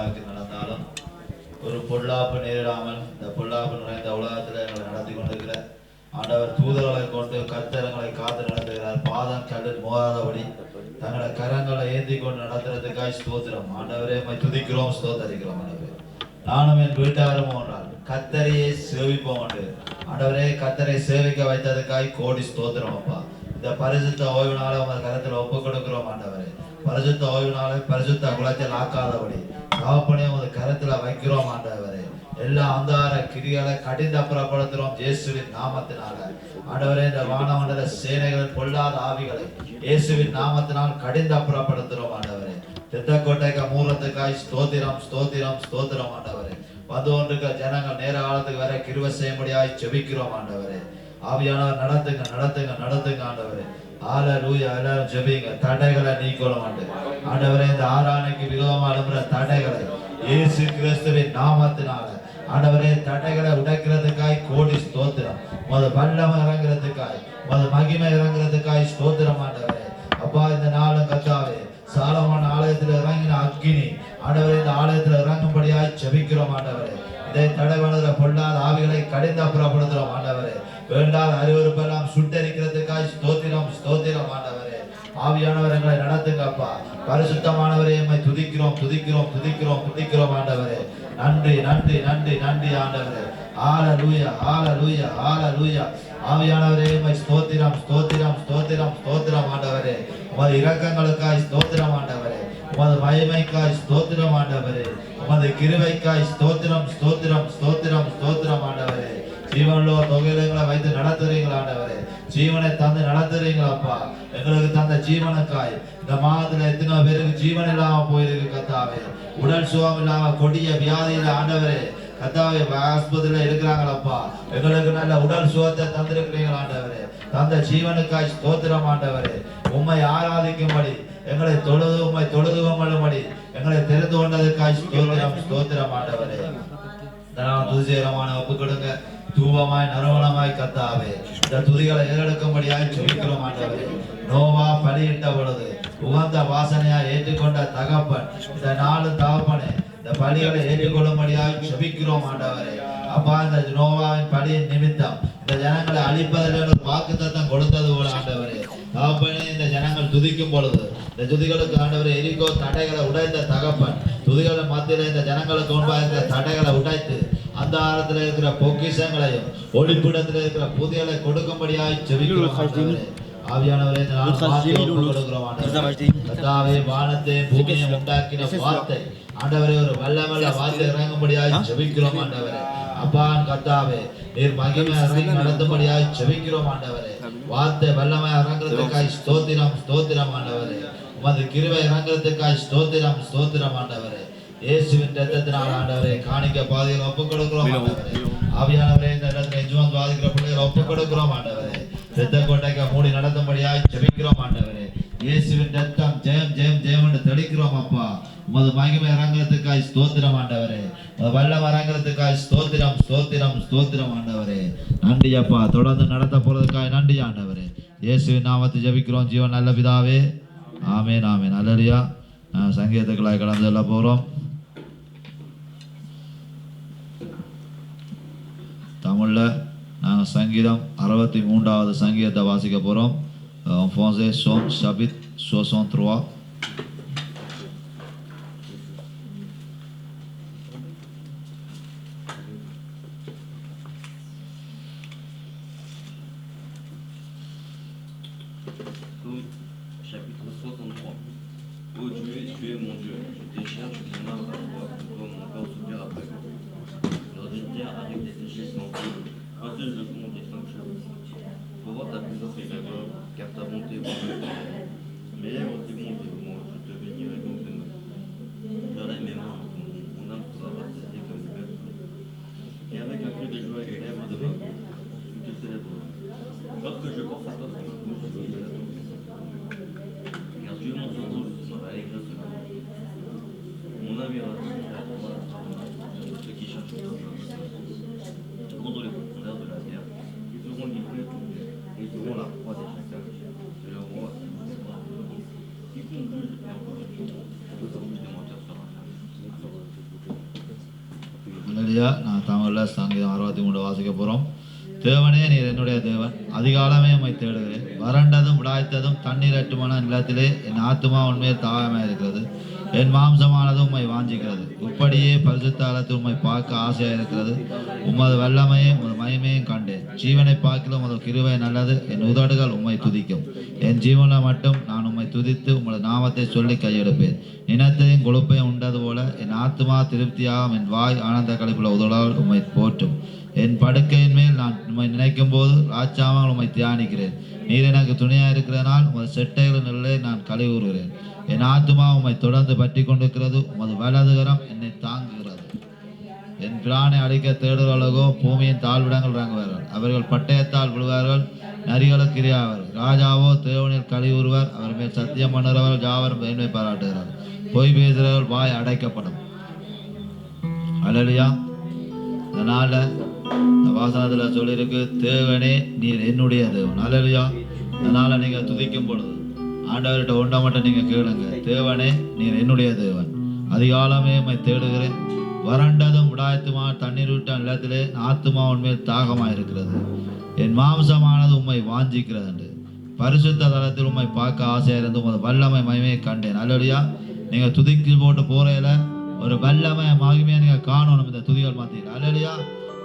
பாதுகாக்கி நடந்தாலும் ஒரு பொல்லாப்பு நேரிடாமல் இந்த பொல்லாப்பு நிறைந்த உலகத்தில் எங்களை நடத்தி கொண்டிருக்கிற ஆண்டவர் தூதர்களை கொண்டு கர்த்தரங்களை காத்து நடத்துகிறார். பாதம் கல்லில் மோதாதபடி தங்களை கரங்களை ஏந்தி கொண்டு நடத்துறதுக்காய் ஸ்தோத்திரம். ஆண்டவரே துதிக்கிறோம், ஸ்தோத்தரிக்கிறோம். ஆண்டவரே நானும் என் வீட்டாரும் ஒன்றால் கர்த்தரையே சேவிப்போம். ஆண்டவரே கர்த்தரை சேவிக்க வைத்ததுக்காய் கோடி ஸ்தோத்திரம் அப்பா. இந்த பரிசுத்த ஓய்வு நாளை உங்கள் கரத்தில் ஒப்பு கொடுக்கிறோம். ஆண்டவரே பரிசுத்த ஓய்வு நாளை பரிசுத்த குலத்தில் ஆக்காதபடி தகப்பனே உங்கள் கரத்துல வைக்கிறோம். ஆண்டவரே எல்லா அந்தார கிரிகளை கடிந்து அப்புறப்படுத்துறோம் இயேசுவின் நாமத்தினால. ஆண்டவரே இந்த வானமண்டல சேனைகளின் பொல்லாத ஆவிகளை இயேசுவின் நாமத்தினால் கடிந்து அப்புறப்படுத்துறோம். ஆண்டவரே திட்டக்கோட்டைக்கு மூலத்துக்காய் ஸ்தோத்திரம் ஸ்தோத்திரம் ஸ்தோத்திரம். ஆண்டவரே வந்து கொண்டிருக்க ஜனங்கள் நேர காலத்துக்கு வர கிருபை செய்யும்படியாய் ஜெபிக்கிறோம். ஆண்டவரே ஆவியானவர் நடத்துங்க நடத்துங்க நடத்துங்க. ஆண்டவரே ஹல்லேலூயா. எல்லாரும் ஜெபிங்க. தடைகளை நீக்கணும் ஆண்டவரே. இந்த ஆராதனைக்கு விரோதமா எழும்புற தடைகளை இயேசு கிறிஸ்துவின் நாமத்தினால ஆண்டவரே தடைகளை உடைக்கிறதுக்காய் கோடி ஸ்தோத்திரம். வல்லமை இறங்குறதுக்காய் மகிமை இறங்குறதுக்காய் ஸ்தோத்திரம். ஆண்டவரே அப்பா இந்த நாளும் கர்த்தாவே சாலமோன் ஆலயத்தில் இறங்கின அக்கினி ஆண்டவரே இந்த ஆலயத்தில் இறங்கும்படியாய் ஜெபிக்கிறோம். ஆண்டவரே இதை தடை பண்ணுகிற பொல்லாத ஆவிகளை கடிந்து அப்புறப்படுத்துறோம். ஆண்டவரே வேண்டாத அறிவுறுப்பெல்லாம் சுட்டரிக்கிறதுக்காய் ஸ்தோத்திரம் ஸ்தோத்திரம். ஆண்டவரே ஆவியானவர் எங்களை நடத்துங்கப்பா. பரிசுத்தமானவரே எம்மை துதிக்கிறோம் துதிக்கிறோம் துதிக்கிறோம் துதிக்கிறோம். ஆண்டவரே நன்றி நன்றி நன்றி நன்றி. ஆண்டவரே ஹல்லேலூயா ஹல்லேலூயா ஹல்லேலூயா. ஆவியானவரே எம்மை ஸ்தோத்திரம் ஸ்தோத்திரம் ஸ்தோத்திரம் ஸ்தோத்திரம். ஆண்டவரே உமது இரக்கங்களுக்காய் ஸ்தோத்திரம். ஆண்டவரே உமது மகிமைக்காய் ஸ்தோத்திரம். ஆண்டவரே உமது கிருபைக்காய் ஸ்தோத்திரம் ஸ்தோத்திரம் ஸ்தோத்திரம் ஸ்தோத்திரம். ஆண்டவரே ஜீவனோ தொகைகளை வைத்து நடத்துறீங்களா? ஆண்டவரே ஜீவனை தந்து நடத்துறீங்களாப்பா. எங்களுக்கு தந்த ஜீவனுக்காய் இந்த மாதத்துல எத்தனை பேருக்கு ஜீவன் இல்லாம போயிருக்கு கர்த்தாவே. உடல் சுகம் இல்லாம கொடிய வியாதியில ஆண்டவரே கர்த்தாவே ஆஸ்பத்திரியில இருக்கிறாங்களப்பா. எங்களுக்கு நல்ல உடல் சுகத்தை தந்திருக்கிறீங்களா? ஆண்டவரே தந்த ஜீவனுக்காய் ஸ்தோத்திரம். ஆண்டவரே உம்மை ஆராதிக்கும்படி எங்களை தொழுது உம்மை தொழுது கொள்ளும்படி எங்களை தெரிந்து கொண்டதுக்காய் ஸ்தோத்திரம் ஸ்தோத்திரம். ஆண்டவரே துதிசீரமான ஒப்பு கொடுங்க. தூபமாய் நறுமணமாய் கர்த்தாவே இந்த துதிகளை ஏறெடுக்கும்படியாய் ஜெபிக்கிறோம். ஆண்டவரே நோவா பலியிட்ட பொழுது உகந்த வாசனையாய் ஏற்றுக்கொண்ட தகப்பன் இந்த நாலு தகப்பனே இந்த பலிகளை ஏற்றுக்கொள்ளும்படியாய் ஜெபிக்கிறோம். ஆண்டவரே அப்பா இந்த நோவாவின் பலியின் நிமித்தம் இந்த ஜனங்களை அழிப்பதற்கு வாக்குத்தத்தம் கொடுத்தது போல ஆண்டவரே தகப்பனே இந்த ஜனங்கள் துதிக்கும் பொழுது இந்த துதிகளுக்கு ஆண்டவரே எரிகோ தடைகளை உடைத்த தகப்பன் துதிகளை மத்தியில இந்த ஜனங்களுக்கு முன்பாக இருக்கிற தடைகளை உடைத்து அந்த ஆரத்தில் இருக்கிற பொக்கிஷங்களையும் ஒளிப்பிடத்தில் இருக்கிற புதியலை கொடுக்கும்படியாய் ஜெபிக்கிறோம். ஆவியானவரே இந்த நாள் கொடுக்கிறோம். ஆண்டவரே வானத்தையும் பூமியையும் உண்டாக்கின வார்த்தை ஆண்டவரே ஒரு வல்லமல்ல வார்த்தை இறங்கும்படியாய் ஜெபிக்கிறோம். ஆண்டவரே அப்பா கர்த்தாவே நீர் மகிமை இறங்கி நடத்தும்படியாய் ஜெபிக்கிறோம். ஆண்டவரே வார்த்தை வல்லமை இறங்குறதுக்காய் ஸ்தோத்திரம் ஸ்தோத்திரம். ஆண்டவரே உமது கிருபை இறங்குறதுக்காய் ஸ்தோத்திரம் ஸ்தோத்திரம். ஆண்டவரே இயேசுவின் இரத்தத்தினால் ஆண்டவரே காணிக்க பாதையில் ஒப்புக் கொடுக்கிறோம். ஆண்டவரே ஆவியானவரே இந்த இடத்துல எஜமான் பாதிக்கிற பிள்ளைகளை ஒப்புக் கொடுக்கிறோம். ஆண்டவரே இரத்த கோட்டைக்கு மூடி நடத்தும்படியாய் ஜெபிக்கிறோம். ஆண்டவரே இயேசுவின் இரத்தம் ஜெயம் ஜெயம் ஜெயம் என்று தெளிக்கிறோம். அப்பா உமது மகிமை இறங்குறதுக்காய் ஸ்தோத்திரம். ஆண்டவரே வல்லம் இறங்குறதுக்காய் ஸ்தோத்திரம் ஸ்தோத்திரம் ஸ்தோத்திரம். ஆண்டவரே நன்றி அப்பா. தொடர்ந்து நடத்த போறதுக்காய் நன்றி ஆண்டவரே. இயேசுவின் நாமத்தை ஜெபிக்கிறோம் ஜீவன் நல்ல பிதாவே. ஆமேன் ஆமேன். அல்லேலூயா. சங்கீதத்துக்குள்ளாய் கடந்து செல்ல போகிறோம். தமிழில் நாங்கள் சங்கீதம் 63வது சங்கீதத்தை வாசிக்க போகிறோம். En français, Somme chapitre 63. Chapitre 63. Ô Dieu, tu es mon Dieu, je te cherche, mon âme à toi, mon corps soupire après toi. Dans une terre avec des déchets sans feu, ainsi je compte des sanctuaires. Pour voir ta puissance et ta gloire, car ta bonté est bonne. Mes lèvres t'émontent, moi, je te bénirai donc de nous. J'aurai mes mains, mon âme sera rassasiée comme une bête. Et avec un cri de joie et les lèvres de ma bouche, je te célébrerai. Lorsque je pense à toi, je te la tombe. Car Dieu mon secours, dans l'allégresse de ma vie. Mon âme ira vers toi, ceux qui cherchent ton chemin. Contre les profondeurs de la terre, ils seront livrés et ils seront la proie des chacals. Et le roi, quiconque juge et en corruption, le juge des menteurs sera fermé. இல்லையா? நான் தமிழில் சங்கீதம் 63 வாசிக்க போகிறோம். தேவனே நீர் என்னுடைய தேவன், அதிகாலமே உம்மை தேடுகிறேன். வறண்டதும் விடாய்த்ததும் தண்ணீரற்றுமான நிலத்திலே என் ஆத்துமா உண்மையில் தாகமாக இருக்கிறது. என் மாம்சமானது உம்மை வாஞ்சிக்கிறது. இப்படியே பரிசுத்தாலத்தில் உம்மை பார்க்க ஆசையாக இருக்கிறது. உமது வல்லமையும் உமது மகிமையும் கண்டேன். ஜீவனை பார்க்கல உமது கிருபை நல்லது. என் உதடுகள் உம்மை துதிக்கும். என் ஜீவனை மட்டும் நான் உம்மை துதித்து உமது நாமத்தை சொல்லி கையெடுப்பேன். இனத்தையும் கொழுப்பையும் உண்டது போல என் ஆத்துமா திருப்தியாகும். என் வாய் ஆனந்த கழிப்புள்ள உதடால் உம்மை போற்றும். என் படுக்கையின் மேல் நான் உம்மை நினைக்கும் போது ராஜாமல் உம்மை தியானிக்கிறேன். நீர் எனக்கு துணையாக இருக்கிறனால் உமது செட்டைகளின் நிலையை நான் கழிவுறுகிறேன். என் ஆத்துமா உம்மை தொடர்ந்து பற்றி கொண்டிருக்கிறது. உமது வலதுகரம் என்னை தாங்குகிறது. என் பிரானை அழிக்க தேடுகளோ பூமியின் தாழ்விடங்கள் இறங்குவார்கள். அவர்கள் பட்டயத்தால் விழுவார்கள், நரிகளுக்கு இரையாவார்கள். ராஜாவோ தேவனில் கழிவுறுவர். அவர் மேல் சத்தியம் பண்ணுறவர்கள் யாவரும் மேன்மை பாராட்டுகிறார். பொய் பேசுகிறவர்கள் வாய் அடைக்கப்படும். அல்லேலூயா. அதனால இந்த வாசனத்தில் சொல்லியிருக்கு, தேவனே நீர் என்னுடைய தேவன். அல்லேலூயா. அதனால நீங்க துதிக்கும் பொழுது ஆண்டவர்கிட்ட ஒன்றை மட்டும் நீங்க கேளுங்க, தேவனே நீர் என்னுடைய தேவன், அதிகாலமே உம்மை தேடுகிறேன். வறண்டதும் விடாயத்துமா தண்ணீர் விட்ட நிலத்திலே ஆத்துமா உண்மையில் தாகமாக இருக்கிறது. என் மாம்சமானது உம்மை வாஞ்சிக்கிறது என்று பரிசுத்த தலத்தில் உம்மை பார்க்க ஆசையாக இருந்து உமது வல்லமை மகிமையை கண்டேன். அல்லேலூயா. நீங்க துதிக்கு போட்டு போறையில ஒரு வல்லமை மகிமையை நீங்க காணணும் இந்த துதிகள் மாத்தியில். அல்லேலூயா.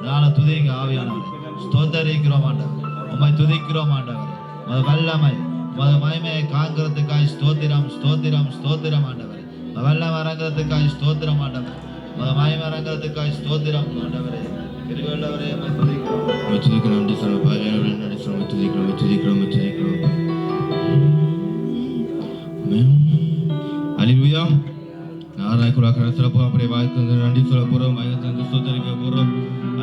நானும் துதிங்க ஆவியானவரே, ஸ்தோத்தரிக்கிறோம் ஆண்டவர், உம்மை துதிக்கிறோம் ஆண்டவர். உமது வல்லமை உமது மகிமையை காண்கிறதுக்காய் ஸ்தோத்திரம் ஸ்தோத்திரம் ஸ்தோத்திரம் ஆண்டவர். வல்லமை இறங்குறதுக்காய் ஸ்தோத்திரம் ஆண்டவர். உமது மகிமை இறங்குறதுக்காய் ஸ்தோத்திரம் ஆண்டவரே. கிருபையுள்ளவரே, உம்மை துதிக்கிறோம். நன்றி சொல்லுப்பா. நன்றி சொல்ல துதிக்கிறோம் துதிக்கிறோம் துதிக்கிறோம். அல்லேலூயா. நாராயண சிறப்பு அப்படியே வாழ்க்கை நன்றி சொல்ல போகிறோம். வயது ஸ்தோத்தரிக்க போகிறோம்.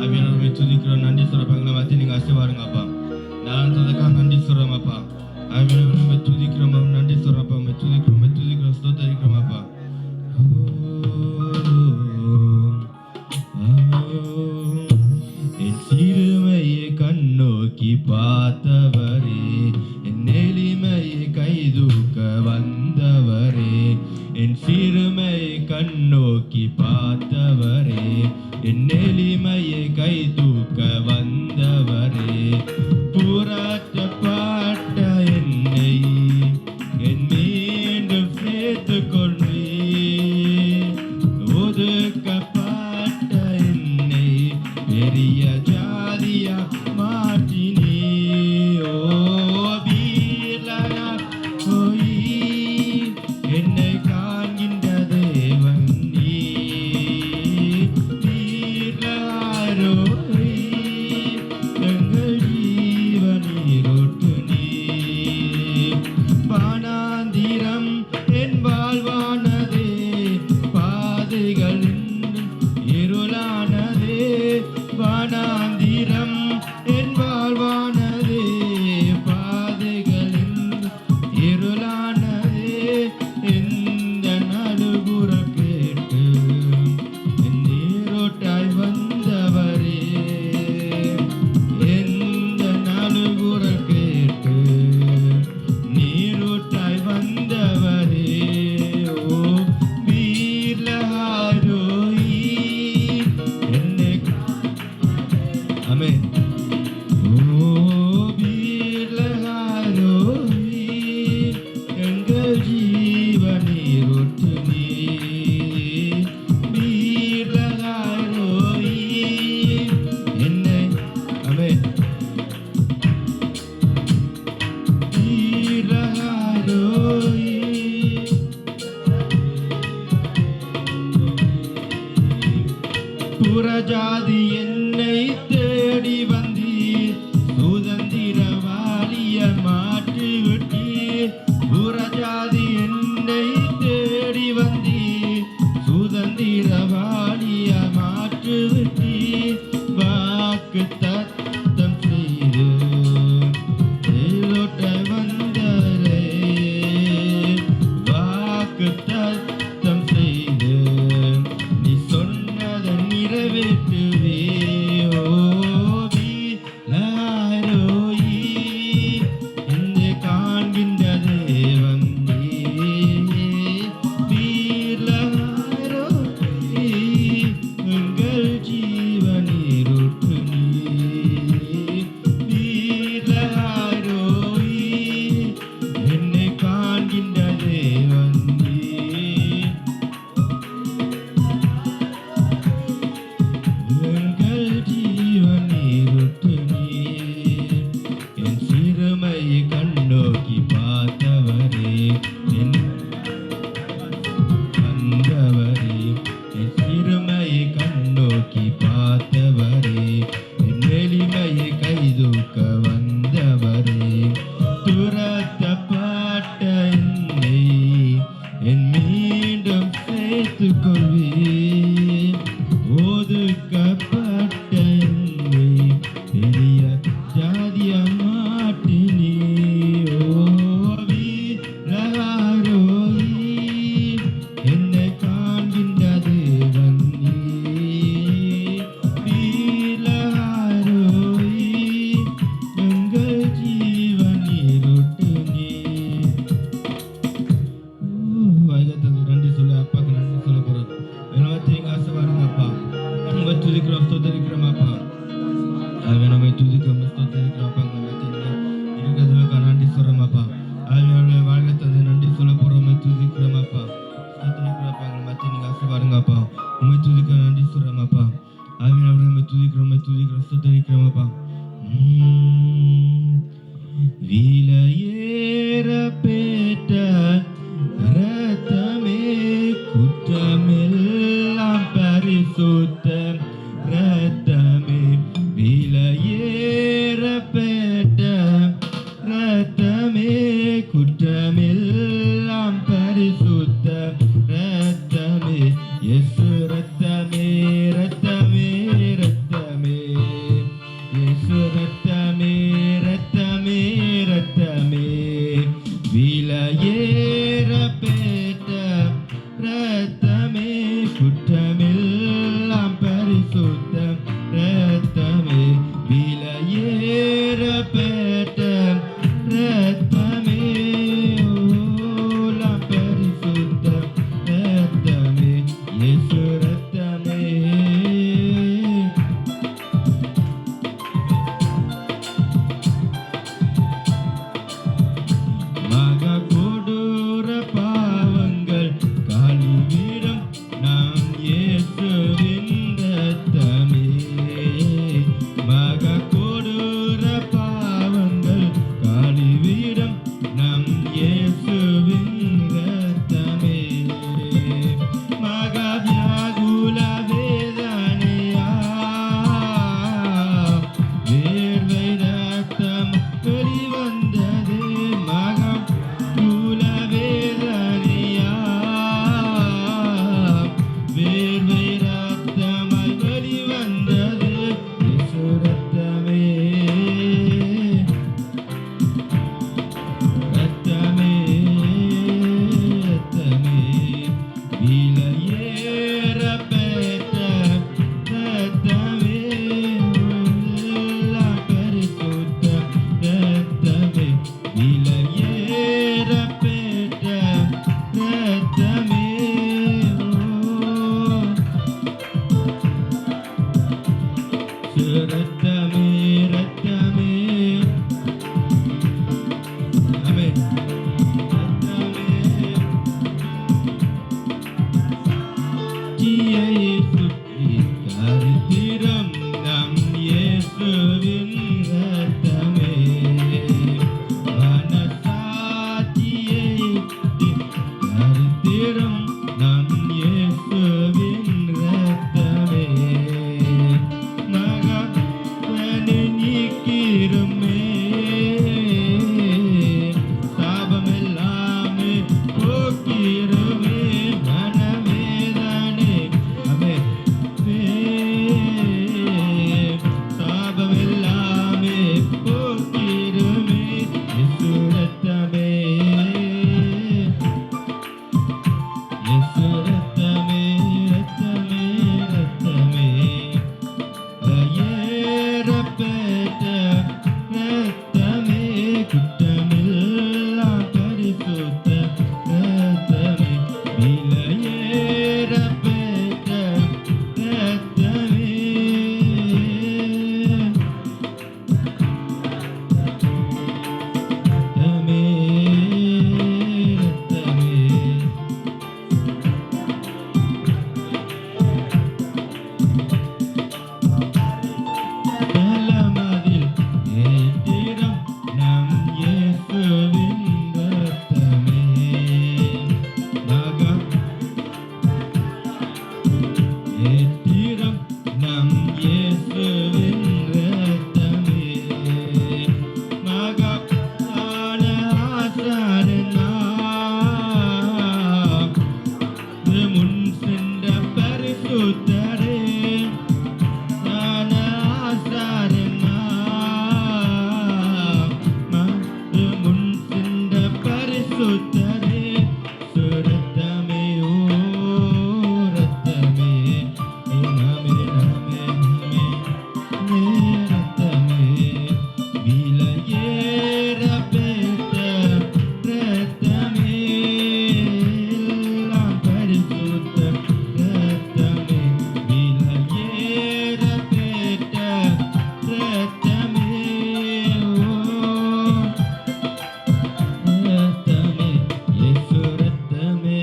அவியனோட துதிக்கிறோம். நன்றி சொல்ல எங்களை மாற்றி நீங்கள் ஆசீர்வாருங்கப்பா. நான் ததுக்காக நன்றி சொல்கிறோம் அப்பா. அவியனோட துதிக்கிறோம். நன்றி சொல்கிறப்பா. துதிக்கிறோம் துதிக்கிறோம் ஸ்தோத்தரிக்கிறோம் அப்பா. என் சிறுமையை கண்ணோக்கி பார்த்தவரே, என் எளிமையை கைதூக்க வந்தவரே, என் சிறுமையை கண்ணோக்கி பார்த்தவரே, என் எளிமையை கைதூக்க வந்தவரே, புரட்டப்பட்ட என்னை என் மீண்டும் சேர்த்து கொண்டே, ஒதுக்கப்பட்ட என்னை பெரிய ஜாதியா மாற்றினே. ஓ வீரனா போய் என்னை காண்கின்ற தேவன் நீ, வீரரோ எங்கள் ஜீவனீரோட்டு நீ. பானாந்திரம் என் வாழ்வானதே, பாதைகள் இருளானதே. பானாந்திரம் என் வாழ்வானதே, பாதைகள் இருளானதே. எந்த நடுகுற கேட்டு என் நீரோட்டாய் வந்தவரே, எந்த நடுகுற கேட்டு நீரோட்டாய் வந்தவரே. ஓ வீரஹாரோயி என்னை ஆமென். ஓ வீரஹாரோயி எங்கள் ஜீவனீரோட்டு நீ, வீரஹாரோயி என்னை ஆமென். வீரஹாரோயி புறஜாதி என்னை தேடி வந்தீர், சுதந்திரவாளிய மாற்றி விட்டீர். புறஜாதி என்னை தேடி வந்தீர், சுதந்திரவாளிய மாற்றி விட்டீர். வாக்கு தத்தம் செய்து தேரோட்ட வந்தரே, வாக்கு தத்தம் செய்து நீ சொன்னதை நிறைவேற்றுவே. ஒதுக்கப்பட்ட என்னை பெரிய ஜாதிய மாட்டினே. வீரரோகி என்னை காண்கின்ற தேவன் நீ. வீரரோகி எங்கள் ஜீவன் இருட்டு நீ. வைகத்தது நன்றி சொல்ல அப்பாக்கு நன்றி சொல்ல போறோம். எல்லாத்தையும் ஆசை பாருங்க அப்பா. நம்ம துதிக்கிறோம் ஸ்தோத்தரிக்கிறோம் அப்பா. நம்ம துதிக்கிறோம் ஸ்தோத்தரிக்கிறோம் அப்பா. இருக்கிறதுக்கு நன்றி சொல்றோம் அப்பா. அவனுடைய வாழ்க்கை நன்றி சொல்ல போறோம். துதிக்கிறோம் அப்பா ஸ்தோத்தரிக்கிறோம் அப்பா. மத்திய நீங்க ஆசை பாருங்க அப்பா. உண்மை துதிக்க நன்றி சொல்றோம் அப்பா. அவன் நம்ம துதிக்கிறோம் ஸ்தோத்தரிக்கிறோம் அப்பா. விலையேற பெற்ற ரத்தமே குற்றமெல்லாம் பரிசுத்த ரத்தமே. விலையேற பெற்ற ரத்தமே குற்றமெல்லாம் பரிசுத்த ரத்தமே. இயேசு ரத்தமே ரத்தமே ரத்தமே. இயேசு ரத்தமே ரத்தமே ரத்தமே. விலையேற பெற்ற ரத்தமே குற்றமெல்லாம் பரிசுத்த ரத்தமே. விலையேற பெற்ற ரத்தமே ஓலாம் பரிசுத்த ரத்தமே. இயேசு ரத்தமே. மகா கொடூர பாவங்கள் கழுவிடும் நாம் இயேசுவின் ரத்தமே. மகா கொடூர பாவங்கள் கழுவிடும் நம் இயேசுவின் ரத்தமே. மகா வியாகுல வேதனையா வேர்வை ரத்தம் வெளிவந்தது. மகா குல வேதனையா வேர்வை ரத்தமாய் வெளிவந்தது. இயேசு ரத்தமே ரத்தமே ரத்தமே. விலையேற பெற்ற ரத்தமே எல்லாம் பரிசுத்த ரத்தமே. விலையேற பெற்ற ரத்தமே ரத்தமே ரத்தமே. ஆமென். ரத்தமே ஜீயை சுற்றி கருத்திரம் நம் இயேசுவின் ரத்தமே. மனசாட்சியை கருத்திரம் நம் இயேசுவின் ரத்தமே. மகனை நீக்கிருமே சாபமெல்லாமே போக்கிருமே. மனவேதனை அவ பரிசுத்தரே ஞான ஆசாரனா முன் சிந்த பரிசுத்தரே சுரத்தமே ஓ ரத்தமே நாமே நாமே நாமே ரத்தமே விலையேற பெற்ற ரத்தமே எல்லாம் பரிசுத்த ரத்தமே விலையேற பெற்ற ரத்தமே ஓ ரத்தமே இயேசு ரத்தமே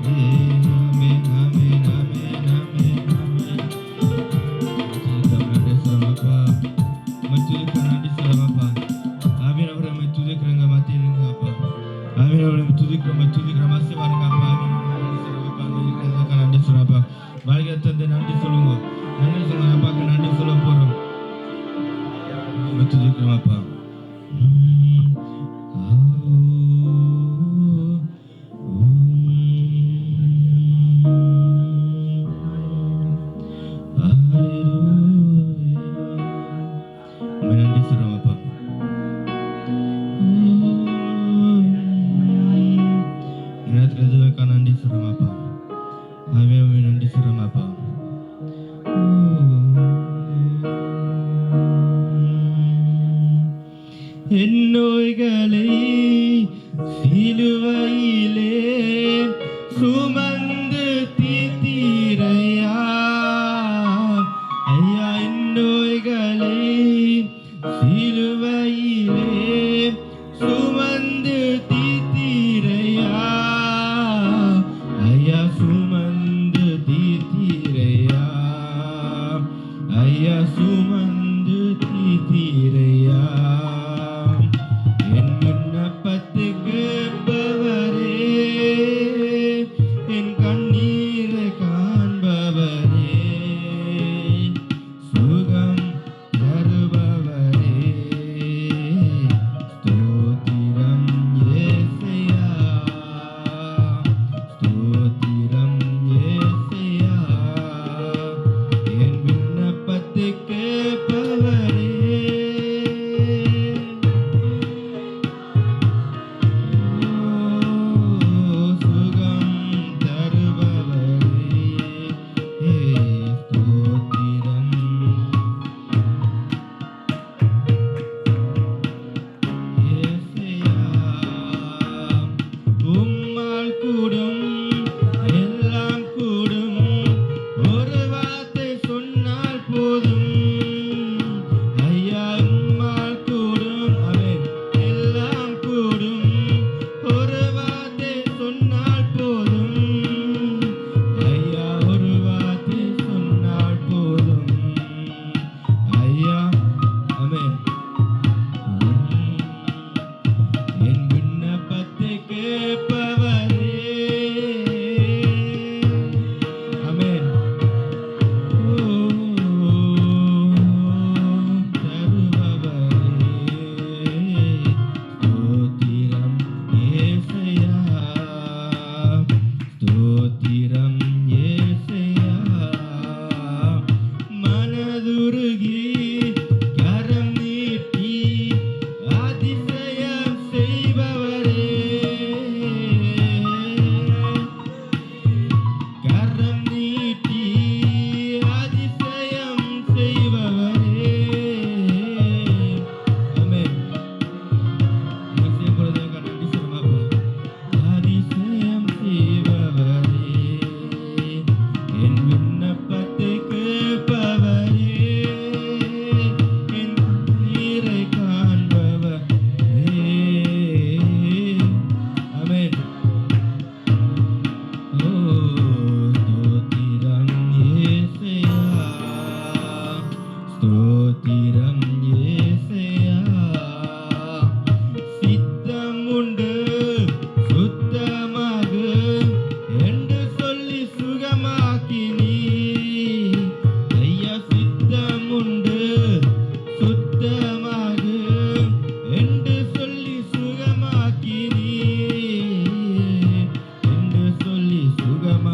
ஆமென் ஆமென் ஆமென் ஆமென் ஆமென் நன்றி சொல்லுங்கப்பா மச்சுதுக்கு நன்றி சொல்லுங்கப்பா ஆவியானவரே மச்சுதுக்குறங்க மாத்திருங்கப்பா ஆவியானவரே மச்சுதுக்குற மாசி பாருங்கப்பா ஆவியானவரே நன்றி சொல்லுங்கப்பா வாழ்க்கை தந்து நன்றி சொல்லுங்க நன்றி சொல்லுங்க அப்பாக்கு நன்றி சொல்ல போறோம் மச்சுதுக்குறமாப்பா நன்றி சொல்றோம்ப்பா நேரத்துல எதுவாக்கா நன்றி சொல்றோம்ப்பா அவே நன்றி சொல்றோம்ப்பா என் நோய்களை சிலுவையிலே சுமந்து தீர்த்தீரையா ஐயா என் நோய்களை சிலுவையிலே சுமந்து தீர்த்தீரையா ஐயா சுமந்து தீர்த்தீரையா ஐயா சுமந்து தீர்த்தீரையா என் விண்ணப்பத்துக்கு பவரே என் கண்ணீரை காண்பவரே சுகம் தருபவரே ஸ்தோத்திரம் ஏசையா ஸ்தோத்திரம்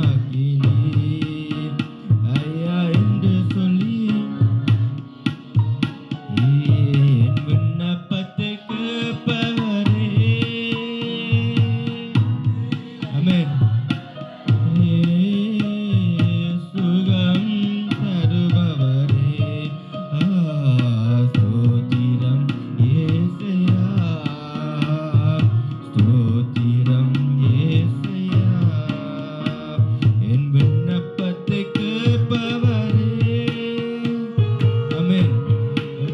ஆக்கினீர் ஐயா என்று சொல்லி என் விண்ணப்பத்தை கேட்பவரே. ஆமென். சுகம் தருபவரே. ஸ்தோத்திரம் ஏசையா, ஸ்தோத்திரம் ஏசையா. என் விண்ணப்பத்தை கேட்பவரே. ஆமென்.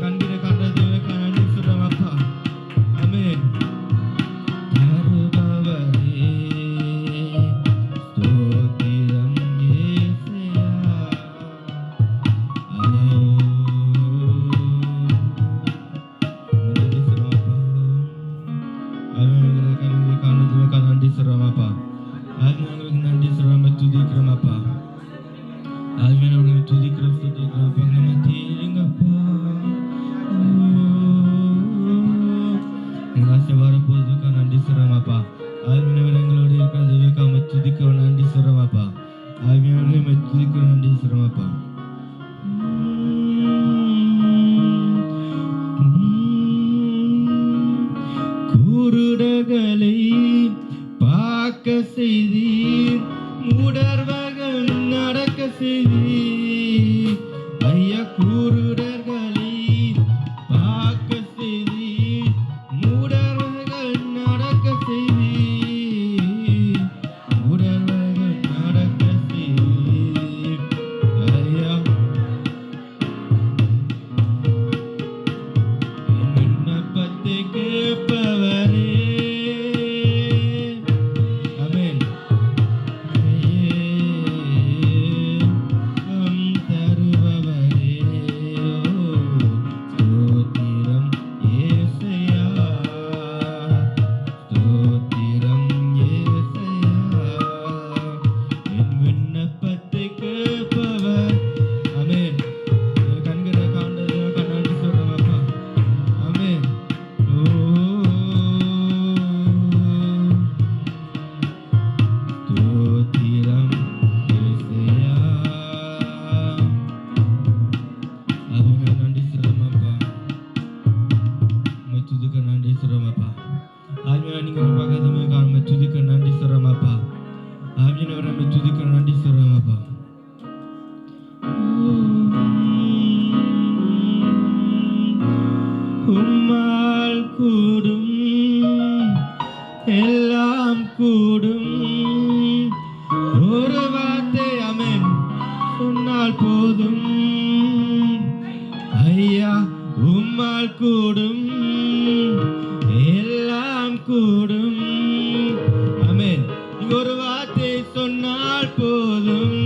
கண்கிற கண்டது நன்றி சொல்றோம் அப்பா. ஆமென். தருபவரே. ஸ்தோத்திரம் ஏசையா. நன்றி சொல்றோம் அப்பா. ஆவியானவருக்கு நன்றி சொல்றோம், துதிக்கிறோம் அப்பா. ஆவியானவருக்கு துதிக்கிறோம், துதிக்கிறோம் அப்பா. நம்ம தீருங்கப்பா. எங்க ஆசை வரப்போதுக்கா நன்றி சொல்றோம் அப்பா. ஆவியானவர் எங்களோட இருக்கிறதுக்காக நம்ம துதிக்கிறோம், நன்றி சொல்றோம் அப்பா. ஆவியானவரை நம்ம துதிக்கிறோம், நன்றி சொல்றோம் அப்பா. குருடர்களை பார்க்க செய்தீர், மூடர்கள் நடக்க செய்தீர் ஐயா. குருடர்களை பார்க்க செய்தீர், மூடர்கள் நடக்க செய்தீர், மூடர்கள் நடக்க செய்தீர் ஐயா. என் விண்ணப்பத்தை கேட்பவரே. ஆமென். தருபவரே. ஸ்தோத்திரம் ஏசையா, ஸ்தோத்திரம் ஏசையா. என் விண்ணப்பத்தை கேட்பவர். ஆமென். கண்களை காண்டது நன்றி சொல்றோம் அப்பா. ஆமென். ஸ்தோத்திரம் ஏசையா. அவங்க நன்றி சொல்றோம் அப்பா. உம்மை துதிக்க நன்றி சொல்றோம் அப்பா. ஆவியானவரே நீங்க ஒரு பக்கத்துல உம்மை துதிக்க நன்றி சொல்றோம் அப்பா. ஆவியானவரே உம்மை துதிக்க நன்றி சொல்றோம் அப்பா. உம்மால் கூடும் எல்லாம் கூடும், ஒரு வார்த்தை ஆமென் சொன்னால் போதும் ஐயா. உம்மால் கூடும் எல்லாம் கூடும். ஆமென். நீங்க ஒரு வார்த்தை சொன்னால் போதும்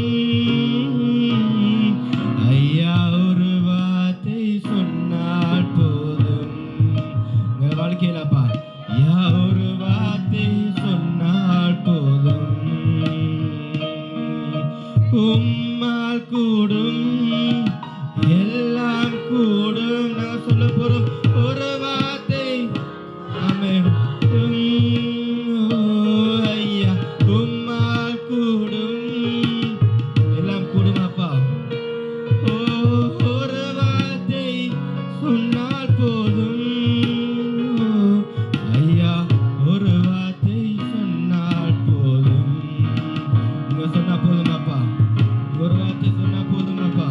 ஐயா, ஒரு வார்த்தை சொன்னால் போதும். உங்க வாழ்க்கையிலப்பா ஐயா, ஒரு வார்த்தை சொன்னால் போதும். உம்மால் கூடும் எல்லாம் கூடும். நான் சொல்ல போறோம் ஒரு வார்த்தை. ஆமென். ஐயா, உம்மால் கூடும் எல்லாம் கூடும் அப்பா. ஒரு வார்த்தை சொன்னால் போதும் ஐயா, ஒரு வார்த்தை சொன்னால் போதும். நீங்க சொன்னா போதும் அப்பா, ஒரு வார்த்தை சொன்னா போதும் அப்பா.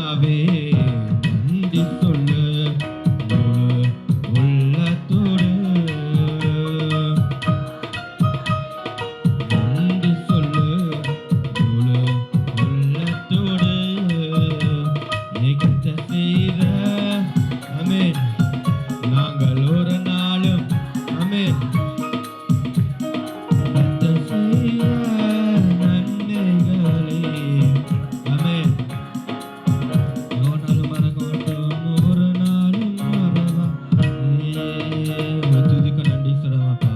கர்த்தாவே நன்றி சொல்லு முழு உள்ளத்தோடு நன்றி சொல்லு முழு உள்ளத்தோடு நீ கர்த்தர் செய்த ஆமென் நாங்கள் ஒரு நாளும் ஆமென் கர்த்தர் செய்த நன்மைகளே ஆமென் ஒரு நாளும் மறக்க மாட்டோம் ஒரு நாளும் மறவா துதிக்க நன்றி சொல்லுவாப்பா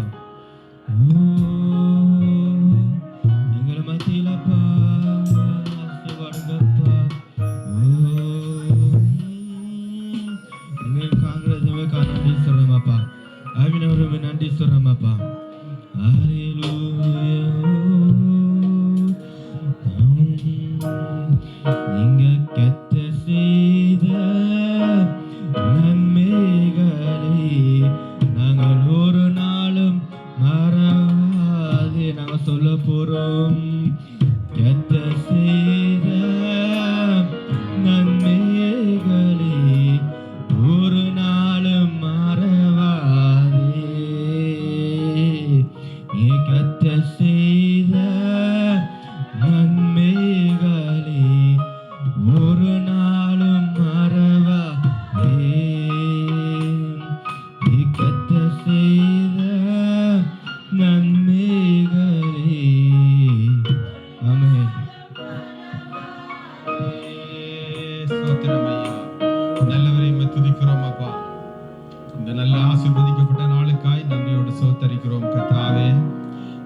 எங்களை மத்தியிலப்பா ஆசீர்வாதங்கப்பா எங்களுக்கு காங்கிரஸுமே நன்றி சொல்றோமாப்பா ஆவினவருமே நன்றி சொல்றோமாப்பா நீங்க கத்த செய்த நன்மைகளை நாங்கள் ஒரு நாளும் மறவாதே நாங்கள் சொல்ல போறோம் கத்த செய்த நன்மைகளை ஒரு நாளும் மறவாதே நீ கத்த செய்த நன்மைகளை ஒரு நாளும் மறவாதே நீ கத்த செய்த நன்மைகளை ஆமென் ஸ்தோத்திரம் ஐயா நல்லவரை துதிக்கிறோம் அப்பா இந்த நல்ல ஆசீர்வதிக்கப்பட்ட நாளுக்காய் நன்றியோடு ஸ்தோத்தரிக்கிறோம் கர்த்தாவே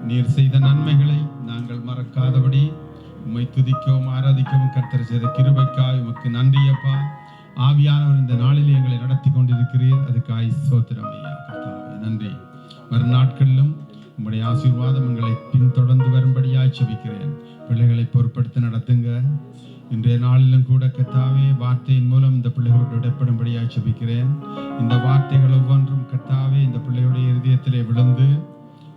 நீர் செய்த நன்மைகளை நாங்கள் மறக்காதபடி உம்மை துதிக்கவும் ஆராதிக்கவும் கர்த்தர் செய்த கிருபைக்காய் உமக்கு நன்றி அப்பா ஆவியானவர் இந்த நாளில் எங்களை நடத்தி கொண்டிருக்கிறீர் அதுக்காய் ஸ்தோத்திரம் ஐயா கர்த்தாவே நன்றி வரும் நாட்களிலும் உம்முடைய ஆசீர்வாதம் எங்களை பின்தொடர்ந்து வரும்படியாய் செபிக்கிறேன் பிள்ளைகளை பொறுப்படுத்தி நடத்துங்க இன்றைய நாளிலும் கூட கர்த்தாவே வார்த்தையின் மூலம் இந்த பிள்ளைகளோடு இடைப்படும்படியாய் செபிக்கிறேன் இந்த வார்த்தைகள் ஒவ்வொன்றும் கர்த்தாவே இந்த பிள்ளைகளுடைய இருதயத்திலே விழுந்து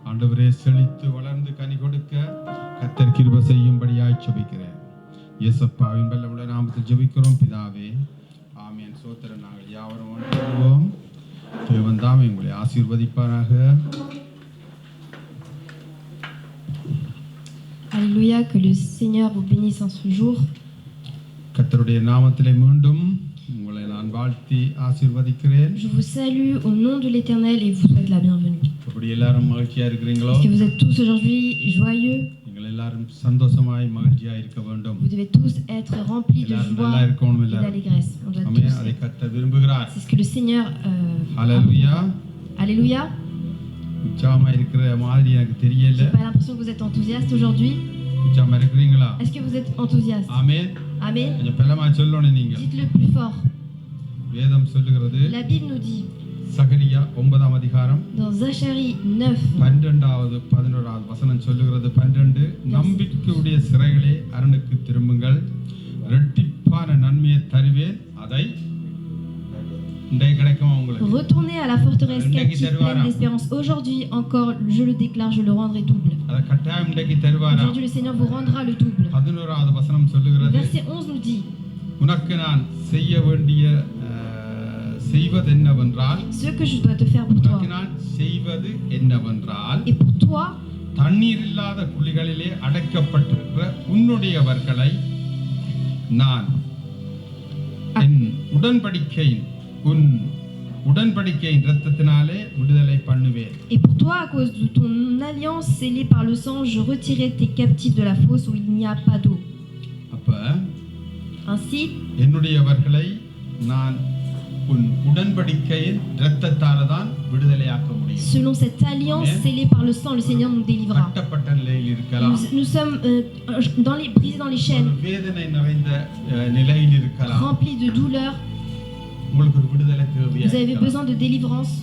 ஆண்டவரே செழித்து வளர்ந்து கனி கொடுக்க கர்த்தர் கிருபை செய்யும்படியாய் செபிக்கிறேன் இயேசுப்பாவின் வல்லமுள்ள நாமத்தில் ஜெபிக்கிறோம் பிதாவே ஆமென் சோத்திரம் நாங்கள் யாவரும் ஒன்றுவோம் தேவன் தாமே உங்களை ஆசீர்வதிப்பாராக Alléluia, que le Seigneur vous bénisse en ce jour. கர்த்தருடைய நாமத்திலே மீண்டும் உங்களை நான் வாழ்த்தி ஆசீர்வதிக்கிறேன் Je vous salue au nom de l'Éternel et vous souhaite la bienvenue. அப்படி எல்லாரும் மகிழ்ச்சியா இருக்கிறீங்களோ Est-ce que vous êtes tous aujourd'hui joyeux? நீங்கள் எல்லாரும் சந்தோஷமாய் மகிழ்ச்சியா இருக்க வேண்டும் Vous devez tous être remplis de எல்லாரும் joie நல்லா இருக்கணும் et எல்லாரும் d'allégresse. On doit amen tous அதை être- கர்த்தர் விரும்புகிறார் C'est ce que le Seigneur ஹalleluya Alléluia. உற்சாகமா இருக்கிற மாதிரி எனக்கு தெரியல J'ai pas l'impression que vous êtes enthousiaste aujourd'hui. உற்சாகமா இருக்கிறீங்களா Est-ce que vous êtes enthousiaste? ஆமென் Amen. கொஞ்சம் பலமா சொல்லணும் நீங்க Dites-le plus fort. வேதம் சொல்லுகிறது La Bible nous dit சகரியா 9ஆம் அதிகாரம் dans Zacharie 9, 12வது 11வது வசனம் சொல்லுகிறது 12 நம்பிக்கையுடைய சிறைகளே அரணுக்கு திரும்புங்கள் இரட்டிப்பான நன்மையை தருவேன் அதை இன்றைக்கு கிடைக்கும் உங்களுக்கு retournez à la forteresse captive pleine d'espérance. Aujourd'hui encore, je le déclare, je le rendrai double. அதை கட்டாயம் இன்றைக்கு தருவாரா Aujourd'hui, le Seigneur vous rendra le double. 11வது வசனம் சொல்லுகிறது Verset 11 nous dit உனக்கு நான் செய்ய வேண்டிய செய்வது என்னவென்றால் ce que je dois te faire pour toi. உனக்கு நான் செய்வது என்னவென்றால் Et pour toi, தண்ணீர் இல்லாத குழிகளிலே அடைக்கப்பட்டிருக்கிற உன்னுடையவர்களை நான் என் உன் உடன்படிக்கையின் இரத்தத்தினாலே விடுதலை பண்ணுவேன். et pour toi, à cause de ton alliance scellée par le sang, je retirerai tes captifs de la fosse où il n'y a pas d'eau. அப்ப Ainsi, என்னுடையவர்களை நான் உன் உடன்படிக்கையின் இரத்தத்தால தான் விடுதலையாக்க முடியும். selon cette alliance Amen. scellée par le sang, le Seigneur nous délivrera. கட்டப்பட்ட நிலையில் இருக்கலாம். Nous sommes brisés dans les chaînes, வேதனை நிறைந்த நிலையில் இருக்கலாம். remplis de douleur. உங்களுக்கு ஒரு விடுதலை தேவையா Vous avez இருக்கலாம். besoin de délivrance.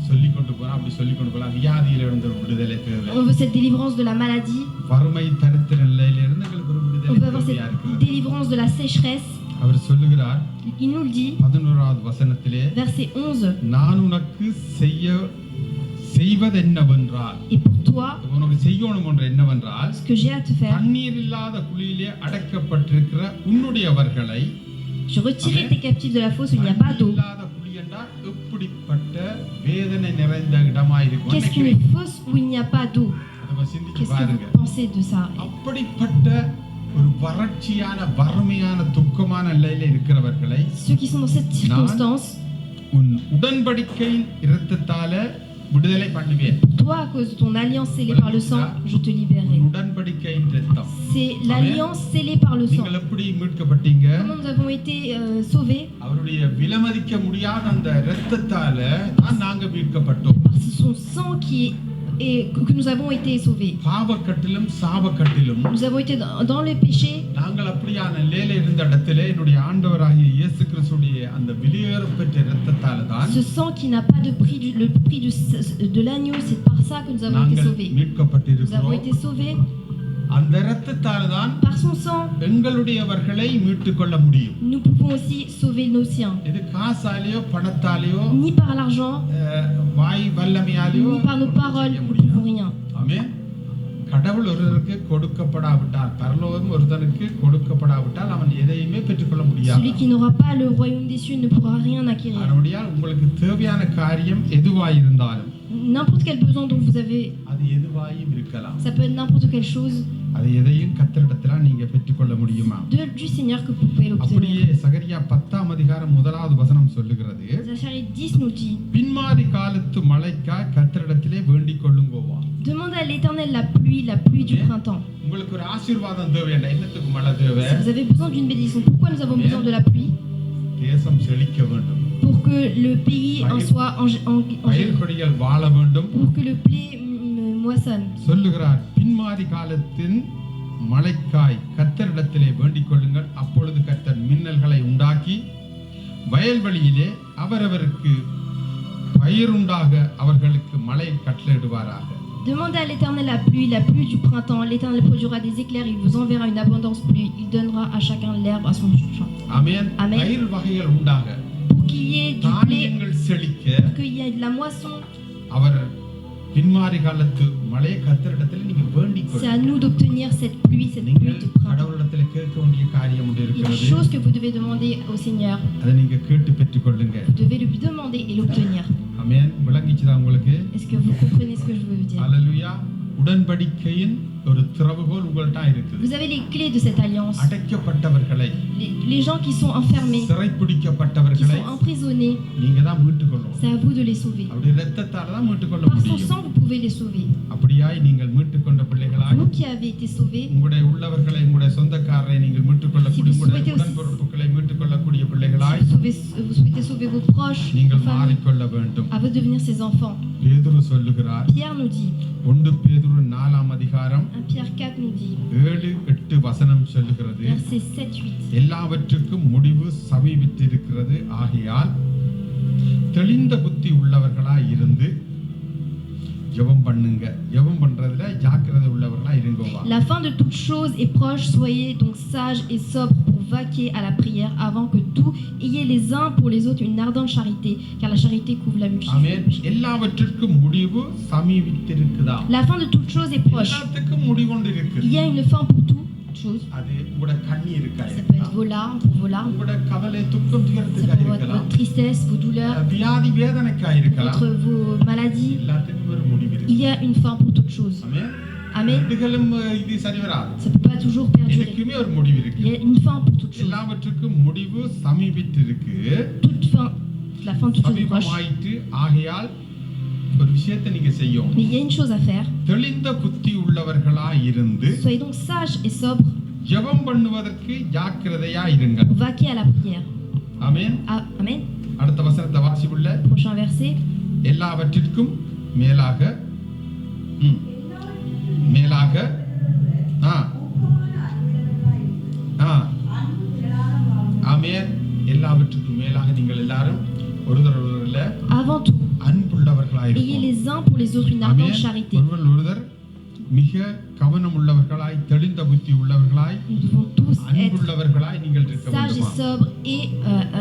சொல்லிக்கொண்டு போலாம் அப்படி சொல்லிக்கொண்டு போலாம் வியாதியில இருந்து ஒரு விடுதலை தேவை. On veut cette délivrance de la maladie. வறுமை தரித்திர நிலையில இருந்து உங்களுக்கு ஒரு On விடுதலை peut avoir தேவையா cette இருக்கு. délivrance de la sécheresse. அவர் சொல்லுகிறார் Il nous le dit, 11வது வசனத்திலே verset 11. நான் உனக்கு செய்வது என்னவென்றால் Et pour toi, உனக்கு செய்யணும் என்ற என்னவென்றால் ce que j'ai à te faire, தண்ணீர் இல்லாத குழியிலே அடைக்கப்பட்டிருக்கிற உன்னுடையவர்களை Je retirerai tes captifs de la fosse où il n'y a pas d'eau. இல்லாத குழி என்றால் எப்படிப்பட்ட வேதனை நிறைந்த இடமாயிருக்கும். Qu'est-ce qu'une fosse où il n'y a pas d'eau? நம்ம சிந்திச்சு Qu'est-ce que பாருங்க. vous pensez de ça? அப்படிப்பட்ட ஒரு வறட்சியான வறுமையான துக்கமான நிலையில இருக்கிறவர்களை Ceux qui sont dans cette circonstance, உன் உடன்படிக்கையின் இரத்தத்தால விடுதலை பண்ணுவேன். toi, à cause de ton alliance scellée par le sang, je te libérerai. உடன்படிக்கையின் இரத்தம். C'est l'alliance scellée par le sang. நீங்கள் எப்படி மீட்கப்பட்டீங்க? Comment nous avons été sauvés? அவருடைய விலைமதிக்க முடியாத அந்த இரத்தத்தால தான் நாங்க மீட்கப்பட்டோம். Par son sang que nous avons été sauvés. பாவக்கட்டிலும் சாபக்கட்டிலும் Nous avons été dans le péché. நாங்கள் அப்படியான நிலையில இருந்த இடத்திலே என்னுடைய ஆண்டவராகிய இயேசு கிறிஸ்துடைய அந்த வெளியேறப்பட்ட இரத்தத்தால தான் Ce sang qui n'a pas de prix, le prix de l'agneau, c'est par ça que nous avons été நாங்கள் sauvés. Nous avons மீட்கப்பட்டிருக்கிறோம். été sauvés அந்த இரத்தத்தால தான் par son sang. எங்களுடையவர்களை மீட்டுக்கொள்ள முடியும். Nous pouvons aussi sauver nos siens. இது காசாலேயோ பணத்தாலேயோ Ni par l'argent, வாய் வல்லமையாலேயோ ni par nos paroles, செய்ய nous ne முடியாது. pouvons rien. ஆமென். கடவுள் ஒருவருக்கு கொடுக்கப்படாவிட்டால், பரலோகம் ஒருத்தனுக்கு கொடுக்கப்படாவிட்டால் அவன் எதையுமே பெற்றுக்கொள்ள முடியாது. Celui qui n'aura pas le royaume des cieux ne pourra rien acquérir. அதனால உங்களுக்கு தேவையான காரியம் எதுவாயிருந்தாலும் N'importe quel besoin dont vous avez, அது எதுவாயும் இருக்கலாம். ça peut être n'importe quelle chose அது எதையும் கர்த்தரிடத்துல நீங்க பெற்றுக்கொள்ள முடியுமா? du Seigneur que vous pouvez அப்படியே l'obtenir. சகரியா 10ஆம் அதிகாரம் 1வது வசனம் சொல்லுகிறது, Zacharie 10 nous dit, பின்மாரி காலத்து மழைக்காய் கர்த்தரிடத்திலே வேண்டிக் கொள்ளுங்கோவா. demandez à l'Éternel la pluie du printemps. உங்களுக்கு ஒரு ஆசீர்வாதம் தேவையா? என்னத்துக்கு மழை தேவை? Si vous avez besoin d'une bénédiction, pourquoi nous avons besoin de la pluie? தேசம் செழிக்க வேண்டும், Pour que le pays en soit பயிர் கொடிகள் வாழ வேண்டும். pour que le blé moissonne. சொல்லுகிறார், பின்மாரி காலத்தின் மழைக்காய் கர்த்தரிடத்திலே வேண்டிக் கொள்ளுங்கள், அப்பொழுது கர்த்தர் மின்னல்களை உண்டாக்கி வயல்வெளியிலே அவரவருக்கு பயிருண்டாக அவர்களுக்கு மழை கட்டளையிடுவாராக. Demandez à l'Éternel la pluie du printemps. L'Éternel produira des éclairs, il vous enverra une abondance pluie. Il donnera à chacun l'herbe à son champ. ஆமென். Amen. பயிர் வகைகள் உண்டாக, Pour qu'il y ait du blé, தானியங்கள் செழிக்க pour qu'il y ait de la moisson, அவர் பின்மாரி காலத்து மழையை கர்த்தரிடத்தில் நீங்க வேண்டிக் c'est à கொள்ளுங்கள். nous d'obtenir cette pluie நீங்கள் de printemps. கடவுளிடத்தில் கேட்க வேண்டிய காரியம் ஒன்று Il y a des இருக்கிறது. choses que vous devez demander au Seigneur. அதை நீங்க கேட்டு பெற்றுக்கொள்ளுங்க. Vous devez lui demander et l'obtenir. ஆமென். விளங்கிச்சுதா உங்களுக்கு? Est-ce que vous comprenez ce que je veux vous dire? அல்லேலூயா. உடன்படிக்கையின் ஒரு திறவுகோல் உங்கள்ட்ட இருக்குது. Vous avez les clés de cette alliance. அடைக்கப்பட்டவர்களை, Les gens qui sont enfermés, qui சிறைப்பிடிக்கப்பட்டவர்களை sont emprisonnés, நீங்க தான் மீட்டுக்கொள்ளணும். c'est à vous de les sauver. அப்படி இரத்தத்தால தான் மீட்டுக்கொள்ள Par son முடியும். sang, vous pouvez les sauver. அப்படியாய் நீங்கள் மீட்டுக்கொண்ட பிள்ளைகளாய் Vous qui avez été sauvés, உங்களுடைய உள்ளவர்களை, உங்களுடைய சொந்தக்காரரை நீங்கள் மீட்டுக்கொள்ளக்கூடிய, Si vous உங்களுடைய souhaitez aussi- உடன்பொறுப்புகளை மீட்டுக்கொள்ளக்கூடிய பிள்ளைகளாய் vous souhaitez sauver vos proches, நீங்கள் vos familles, மாறிக்கொள்ள வேண்டும். à vous de devenir ses enfants. பேதுரு சொல்லுகிறார், Pierre nous dit, 1 பேதுரு 4ஆம் அதிகாரம் 1 Pierre 4 nous dit, 7-8 வசனம் சொல்லுகிறது, versets 7-8, எல்லாவற்றுக்கும் முடிவு சமீபித்திருக்கிறது ஆகையால் தெளிந்த புத்தி உள்ளவர்களாய் இருந்து ஜெபம் பண்ணுங்க. ஜெபம் பண்றதுல ஜாக்கிரதை உள்ளவர்களாய் இருங்கோவா. La fin de toute chose est proche, soyez donc sages et sobres pour vaquer à la prière avant que tout, ayez les uns pour les autres une ardente charité, car la charité couvre la multitude. ஆமென். எல்லாவற்றுக்கும் முடிவு சமீபித்திருக்குதா. La fin de toute chose est proche. எல்லாத்துக்கும் முடிவுண்டு இருக்கு. Il y a une fin pour toute chose. அது உங்களோட கண்ணீர் இருக்கா Ça peut இருக்கலாம், être vos larmes, pour vos larmes, உங்களோட கவலை துக்கம் ça துயரத்துக்கா peut être இருக்கலாம், votre tristesse, vos douleurs, வியாதி வேதனைக்கா இருக்கலாம். votre vos maladies. எல்லாத்துக்கும் ஒரு முடிவு இருக்கு. Il y a une fin pour toute chose. Amen. Amen. இதுகளும் இது சரி வராது. Ça peut pas toujours perdurer. இதுக்குமே ஒரு முடிவு Il இருக்கு. y a une fin pour toute chose. எல்லாவற்றுக்கும் முடிவு சமீபித்திருக்கு. Toute fin, la fin de toute chose est proche. சமீபமாயிட்டு ஆகையால் ஒரு விஷயத்தை நீங்க செய்யும். Mais il y a une chose à faire. தெளிந்த புத்தி உள்ளவர்களாய் இருந்து Soyez donc sages et sobres ஜெபம் பண்ணுவதற்கு ஜாக்கிரதையா இருங்கள். pour vaquer à la prière. ஆமென். Amen. அடுத்த வசனத்தை வாசிப்புள்ள, Prochain verset. எல்லாவற்றிற்கும் மேலாக மேலாக ஆமென். எல்லாவற்றுக்கும் மேலாக நீங்கள் எல்லாரும் ஒருவரில் Avant tout, அன்புள்ளவர்களாய் ayez இருப்போம். les uns pour les autres une ardente charité. ஒருவர் மிக கவனம் உள்ளவர்களாய், தெளிந்த புத்தி உள்ளவர்களாய், Nous devons tous être அன்புள்ளவர்களாய் நீங்கள் இருக்க sages et வேண்டுமா. sobres et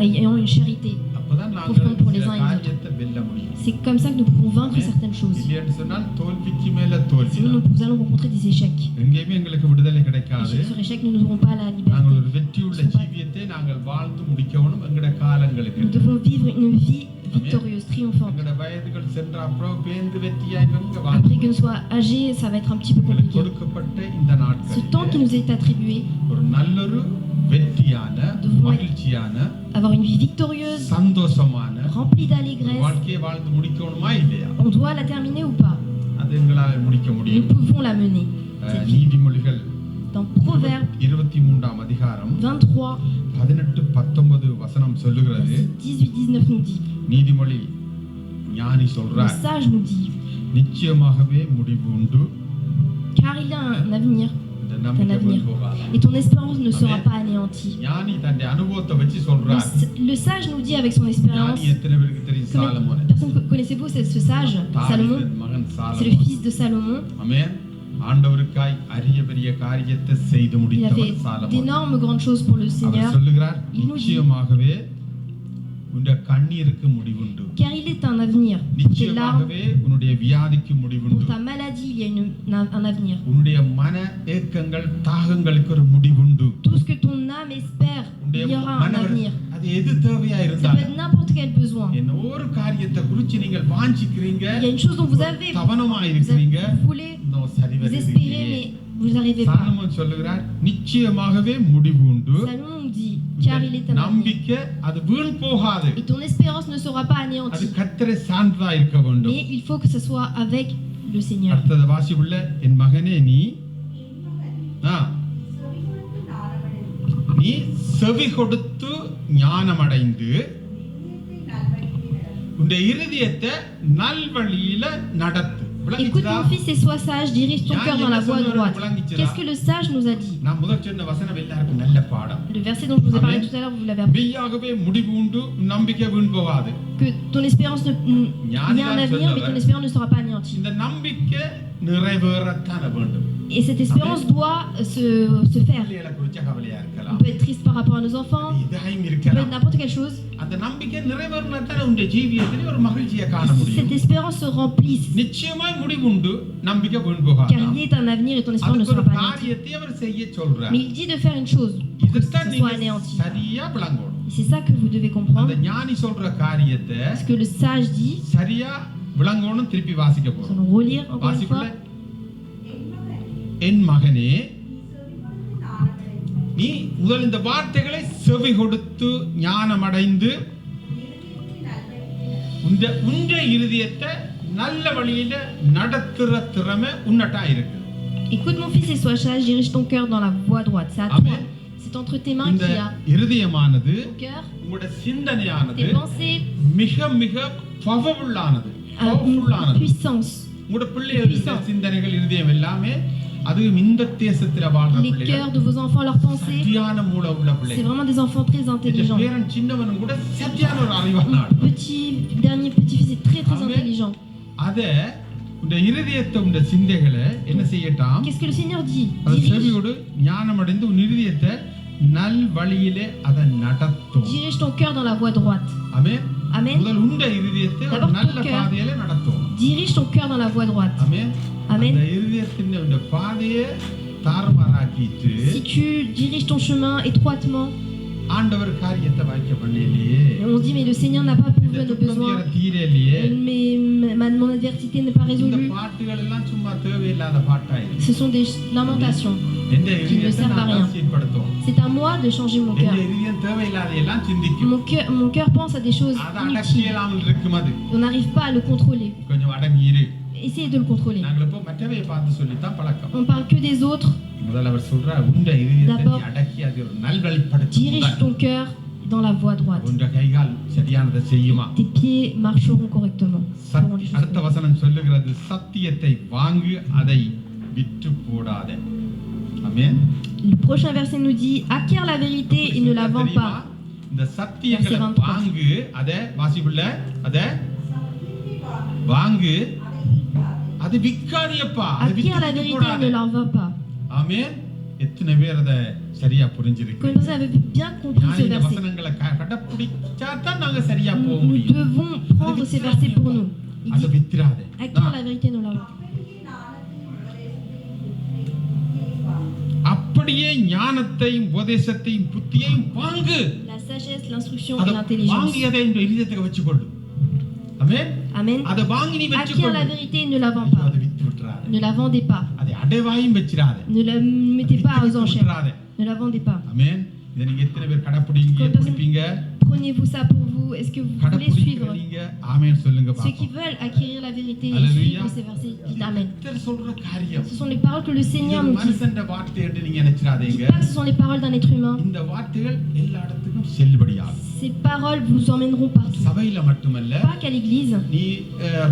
ayant une charité. அப்ப அப்பதான் நாங்கள் profonde pour les சில uns et les autres. காரியத்தை வெல்ல முடியும். C'est comme ça que nous pouvons vaincre certaines choses. இல்லைன்னு சொன்னால் தோல்விக்கு மேல தோல்வி. Sinon, nous allons rencontrer des échecs. எங்கேயுமே எங்களுக்கு விடுதலை Et கிடைக்காது. sur échec, nous n'aurons pas la நாங்கள் liberté. ஒரு வெற்றியுள்ள ஜீவியத்தை நாங்கள் வாழ்ந்து முடிக்கணும் எங்கட காலங்களுக்கு. Nous devons vivre une vie victorieuse, triomphante. எங்கட வயதுகள் சென்ற அப்புறம் பேந்து வெற்றியாய் எங்க Après வாழ்ந்து que nous soyons âgés, ça va être un petit peu எங்களுக்கு compliqué. கொடுக்கப்பட்ட இந்த Ce நாட்கள் temps qui nous est attribué, ஒரு நல்லொரு வெற்றியான மகிழ்ச்சியான avoir une vie victorieuse, சந்தோஷமான remplie ஒரு d'allégresse, வாழ்க்கையை வாழ்ந்து முடிக்கணுமா இல்லையா? on doit la terminer ou pas? அது எங்களால் முடிக்க Nous முடியும். pouvons la mener. Cette vie. நீதிமொழிகள் Dans Proverbe 23ஆம் அதிகாரம் 23, 18-19 வசனம் சொல்லுகிறது. verset 18-19 nous dit, நீதிமொழி ஞானி le சொல்றார், sage nous dit, நிச்சயமாகவே முடிவு உண்டு, car il a un avenir, இந்த நம்பிக்கை avenir. போகாது. et ton espérance ne sera Amen. pas anéantie. ஞானி தன்னுடைய அனுபவத்தை வச்சு சொல்றார். Le sage nous dit avec son expérience, ஞானி எத்தனை பேருக்கு தெரியும்? Solomon. personne connaissez-vous ce sage, Salomon? தாவீதின் மகன் C'est le Solomon. fils de Salomon. Amen. ஆண்டவருக்காய் அரிய பெரிய காரியத்தை செய்து Il a முடித்தவர் fait Solomon. d'énormes grandes choses pour le அவர் Seigneur, சொல்லுகிறார், Il nous dit, நிச்சயமாகவே உன்னுடைய கண்ணீருக்கு முடிவுண்டு, car il est un avenir. Pour tes larmes, நிச்சயமாகவே உன்னுடைய வியாதிக்கு முடிவுண்டு, pour ta maladie, il y a un avenir. உன்னுடைய மன ஏக்கங்கள் தாகங்களுக்கு ஒரு முடிவுண்டு. Tout ce que ton âme espère, உன்னுடைய il y aura un மன avenir. அது எது தேவையா Ça peut இருந்தாலும் être n'importe quel besoin. என்ன ஒரு காரியத்தை குறித்து நீங்கள் வாஞ்சிக்கிறீங்க, Il y a une chose dont vous avez, கவனமா vous இருக்கிறீங்க, voulez, இன்னும் சரி vous வருது espérez, இல்லையே. mais vous n'arrivez pas. Solomon சொல்லுகிறார், நிச்சயமாகவே முடிவு உண்டு, Salomon nous dit, car il est un avenir. நம்பிக்கை அது வீண் போகாது, Et ton espérance ne sera pas அது anéantie. கர்த்தரை சார்ந்ததா இருக்க வேண்டும். Mais il faut que ce soit avec le Seigneur. அடுத்தது வாசிப்புள்ள, என் மகனே நீ நீ செவி கொடுத்து ஞானமடைந்து உன்னுடைய இருதயத்தை நல்வழியில நடத்து. Écoute விளங்கிச்சா? mon fils et sois sage, dirige ton cœur dans la voie droite. Qu'est-ce que le sage nous a dit? நான் முதல் சொன்ன வசனம் எல்லாருக்கும் நல்ல பாடம். Le verset dont je vous ai parlé Amen. tout à l'heure, vous l'avez appris. மெய்யாகவே முடிவு உண்டு, நம்பிக்கை வீண் போகாது. Que ton espérance il y a un avenir, mais ton espérance ne sera pas anéantie. இந்த நம்பிக்கை நிறைவேறத்தான வேண்டும். Et cette espérance doit se faire. பிள்ளைகளை குறிச்ச கவலையா On இருக்கலாம், peut être triste par rapport à nos enfants, இதாயும் on peut être இருக்கலாம். n'importe quelle chose. அந்த நம்பிக்கை நிறைவேறினாத்தான உன்னுடைய ஜீவியத்திலே ஒரு மகிழ்ச்சியை காண Si முடியும். cette espérance se remplisse, நிச்சயமாய் முடிவுண்டு, நம்பிக்கை வீண் car போகாது. il y a un avenir et ton espérance ne அதுக்கு ஒரு sera pas anéantie. காரியத்தை அவர் செய்ய சொல்றார். Mais il dit de faire une chose, pour que இதுதான் ça நீங்க soit anéanti. சரியா விளங்கணும். Et c'est ça que vous devez அந்த comprendre. ஞானி சொல்ற காரியத்தை Ce que le sage dit, சரியா விளங்கணும். திருப்பி வாசிக்க nous போறோம். allons relire encore une வாசிப்புல, fois. என் மகனே நீ முதல் இந்த வார்த்தைகளை செவி கொடுத்து ஞானமடைந்து உன்னுடைய இருதயத்தை நல்ல வழியில நடத்துற திறமை உன்னட்டா இருக்கு. Écoute mon fils et sois sage, dirige ton cœur dans la voie droite. C'est à toi. Amen. C'est entre tes mains இந்த qu'il y a இருதயமானது, ton cœur, உங்களுடைய சிந்தனையானது tes pensées, மிக மிக பவர்ஃபுல்லானது, une பவர்ஃபுல்லானது. puissance. உங்களுடைய பிள்ளைகளுடைய சிந்தனைகள், இருதயம் எல்லாமே அது இந்த தேசத்துல வாழ்ற Les பிள்ளைகள், cœurs de vos enfants, leurs pensées, சத்தியான மூளை உள்ள c'est பிள்ளைகள். vraiment des enfants très இந்த intelligents. பேரன் சின்னவனும் கூட சத்தியான ஒரு அறிவான Mon ஆள். dernier petit-fils est très Amen. intelligent. அத உடைய இருதயத்தை உடைய சிந்தைகளை என்ன செய்யட்டாம்? Qu'est-ce que le Seigneur dit? அது Dirige, செவியோடு ஞானமடைந்து உன் இருதயத்தை நல் வழியிலே அதை நடத்தும். dirige ton cœur dans la voie droite. ஆமென். Amen. முதல் உன்னுடைய இருதயத்தை ஒரு D'abord நல்ல ton cœur. பாதையில நடத்தும். Dirige ton cœur dans la voie droite. ஆமென். Amen. அந்த இருதயத்தின் இந்த பாதையை தாறுமாறாக்கிட்டு Si tu diriges ton chemin étroitement, ஆண்டவர் காரியத்தை வாய்க்க பண்ணலையே, on dit mais le Seigneur n'a pas இந்த pourvu à nos துக்கம் besoins, தீரலையே, mon adversité n'est pas இந்த résolue. பாட்டுகள் எல்லாம் சும்மா தேவையில்லாத பாட்டாயிருக்கு. Ce sont des lamentations. எந்த Qui ne இருதயத்தை servent à நான் rien. சீர்படுத்தும். C'est à moi de changer mon எந்த cœur. இருதயம் தேவையில்லாத எல்லாம் சிந்திக்கும். Mon cœur pense à des choses அதை inutiles. அடக்கியலாமல் இருக்கும். அது On n'arrive pas à le contrôler. கொஞ்சம் அடங்கி இரு. Essayez de le contrôler. நாங்கள் இப்போ மற்றவையை பார்த்து சொல்லித்தான் பழக்கம். On parle que des autres. முதல்ல அவர் சொல்றார், உண்ட இருதயத்தை D'abord, நீ அடக்கி அது ஒரு நல்வழிப்படுத்து. Dirige ton cœur dans la voie droite. உண்ட கைகால் சரியானதை செய்யுமா? Tes pieds marcheront correctement. Feront les choses அடுத்த வசனம் சொல்லுகிறது, சத்தியத்தை வாங்கு, அதை விற்று போடாதே. ஆமென். Le prochain verset nous dit, acquiert la vérité et ne la vends pas. இந்த சத்தியங்களை Verset 23. வாங்கு, அதை வாசிப்புள்ள, அதை வாங்கு, அது விக்காதியப்பா, அதை Acquiert la விற்று vérité et போடாதே. ne la vends pas. ஆமென். எத்தனை பேர் அதை சரியா புரிஞ்சிருக்கு? Combien de personnes avaient bien compris ஞானி ce இந்த verset? வசனங்களை கடைப்பிடிச்சா தான் நாங்க சரியா Nous Nous முடியும் devons prendre ces versets pour nous. Il அதை dit, வித்துறாதே acquiert la vérité, nous l'avons. அப்படியே ஞானத்தையும் உபதேசத்தையும் புத்தியையும் வாங்கு La sagesse, l'instruction அதை et l'intelligence. வாங்கியதை இந்த இருதயத்துக்கு வச்சுக்கொள்ளு ஆமென் Amen. அதை வாங்கி நீ Acquiert வச்சுக்கொள்ளு la vérité et ne la vends ஐயோ, pas. அதை with விட்டுறாதே Ne la vendez pas. அதை அடைவாயும் வச்சிராதே Ne la mettez pas aux enchères. விட்டுறாதே Ne la vendez pas. ஆமென் இதை நீங்க எத்தனை பேர் கடைப்பிடிப்பீங்க Prenez-vous ça pour vous. Est-ce que vous voulez suivre? கடைப்பிடிக்கிறீங்க ஆமென் சொல்லுங்க Ceux qui பாப்போம் veulent acquérir la vérité et Alléluia. suivre ces versets, dites Amen. கர்த்தர் சொல்ற காரியம் Ce sont les paroles que le Seigneur இது nous dit. மனுஷன்ற வார்த்தை என்று நீங்க Dites நினைச்சிராதீங்க pas que ce sont les paroles d'un être humain. இந்த வார்த்தைகள் எல்லா இடத்துக்கும் செல்லுபடியாகும் Ces paroles vous emmèneront partout. சபையில மட்டுமல்ல Pas qu'à l'église, நீ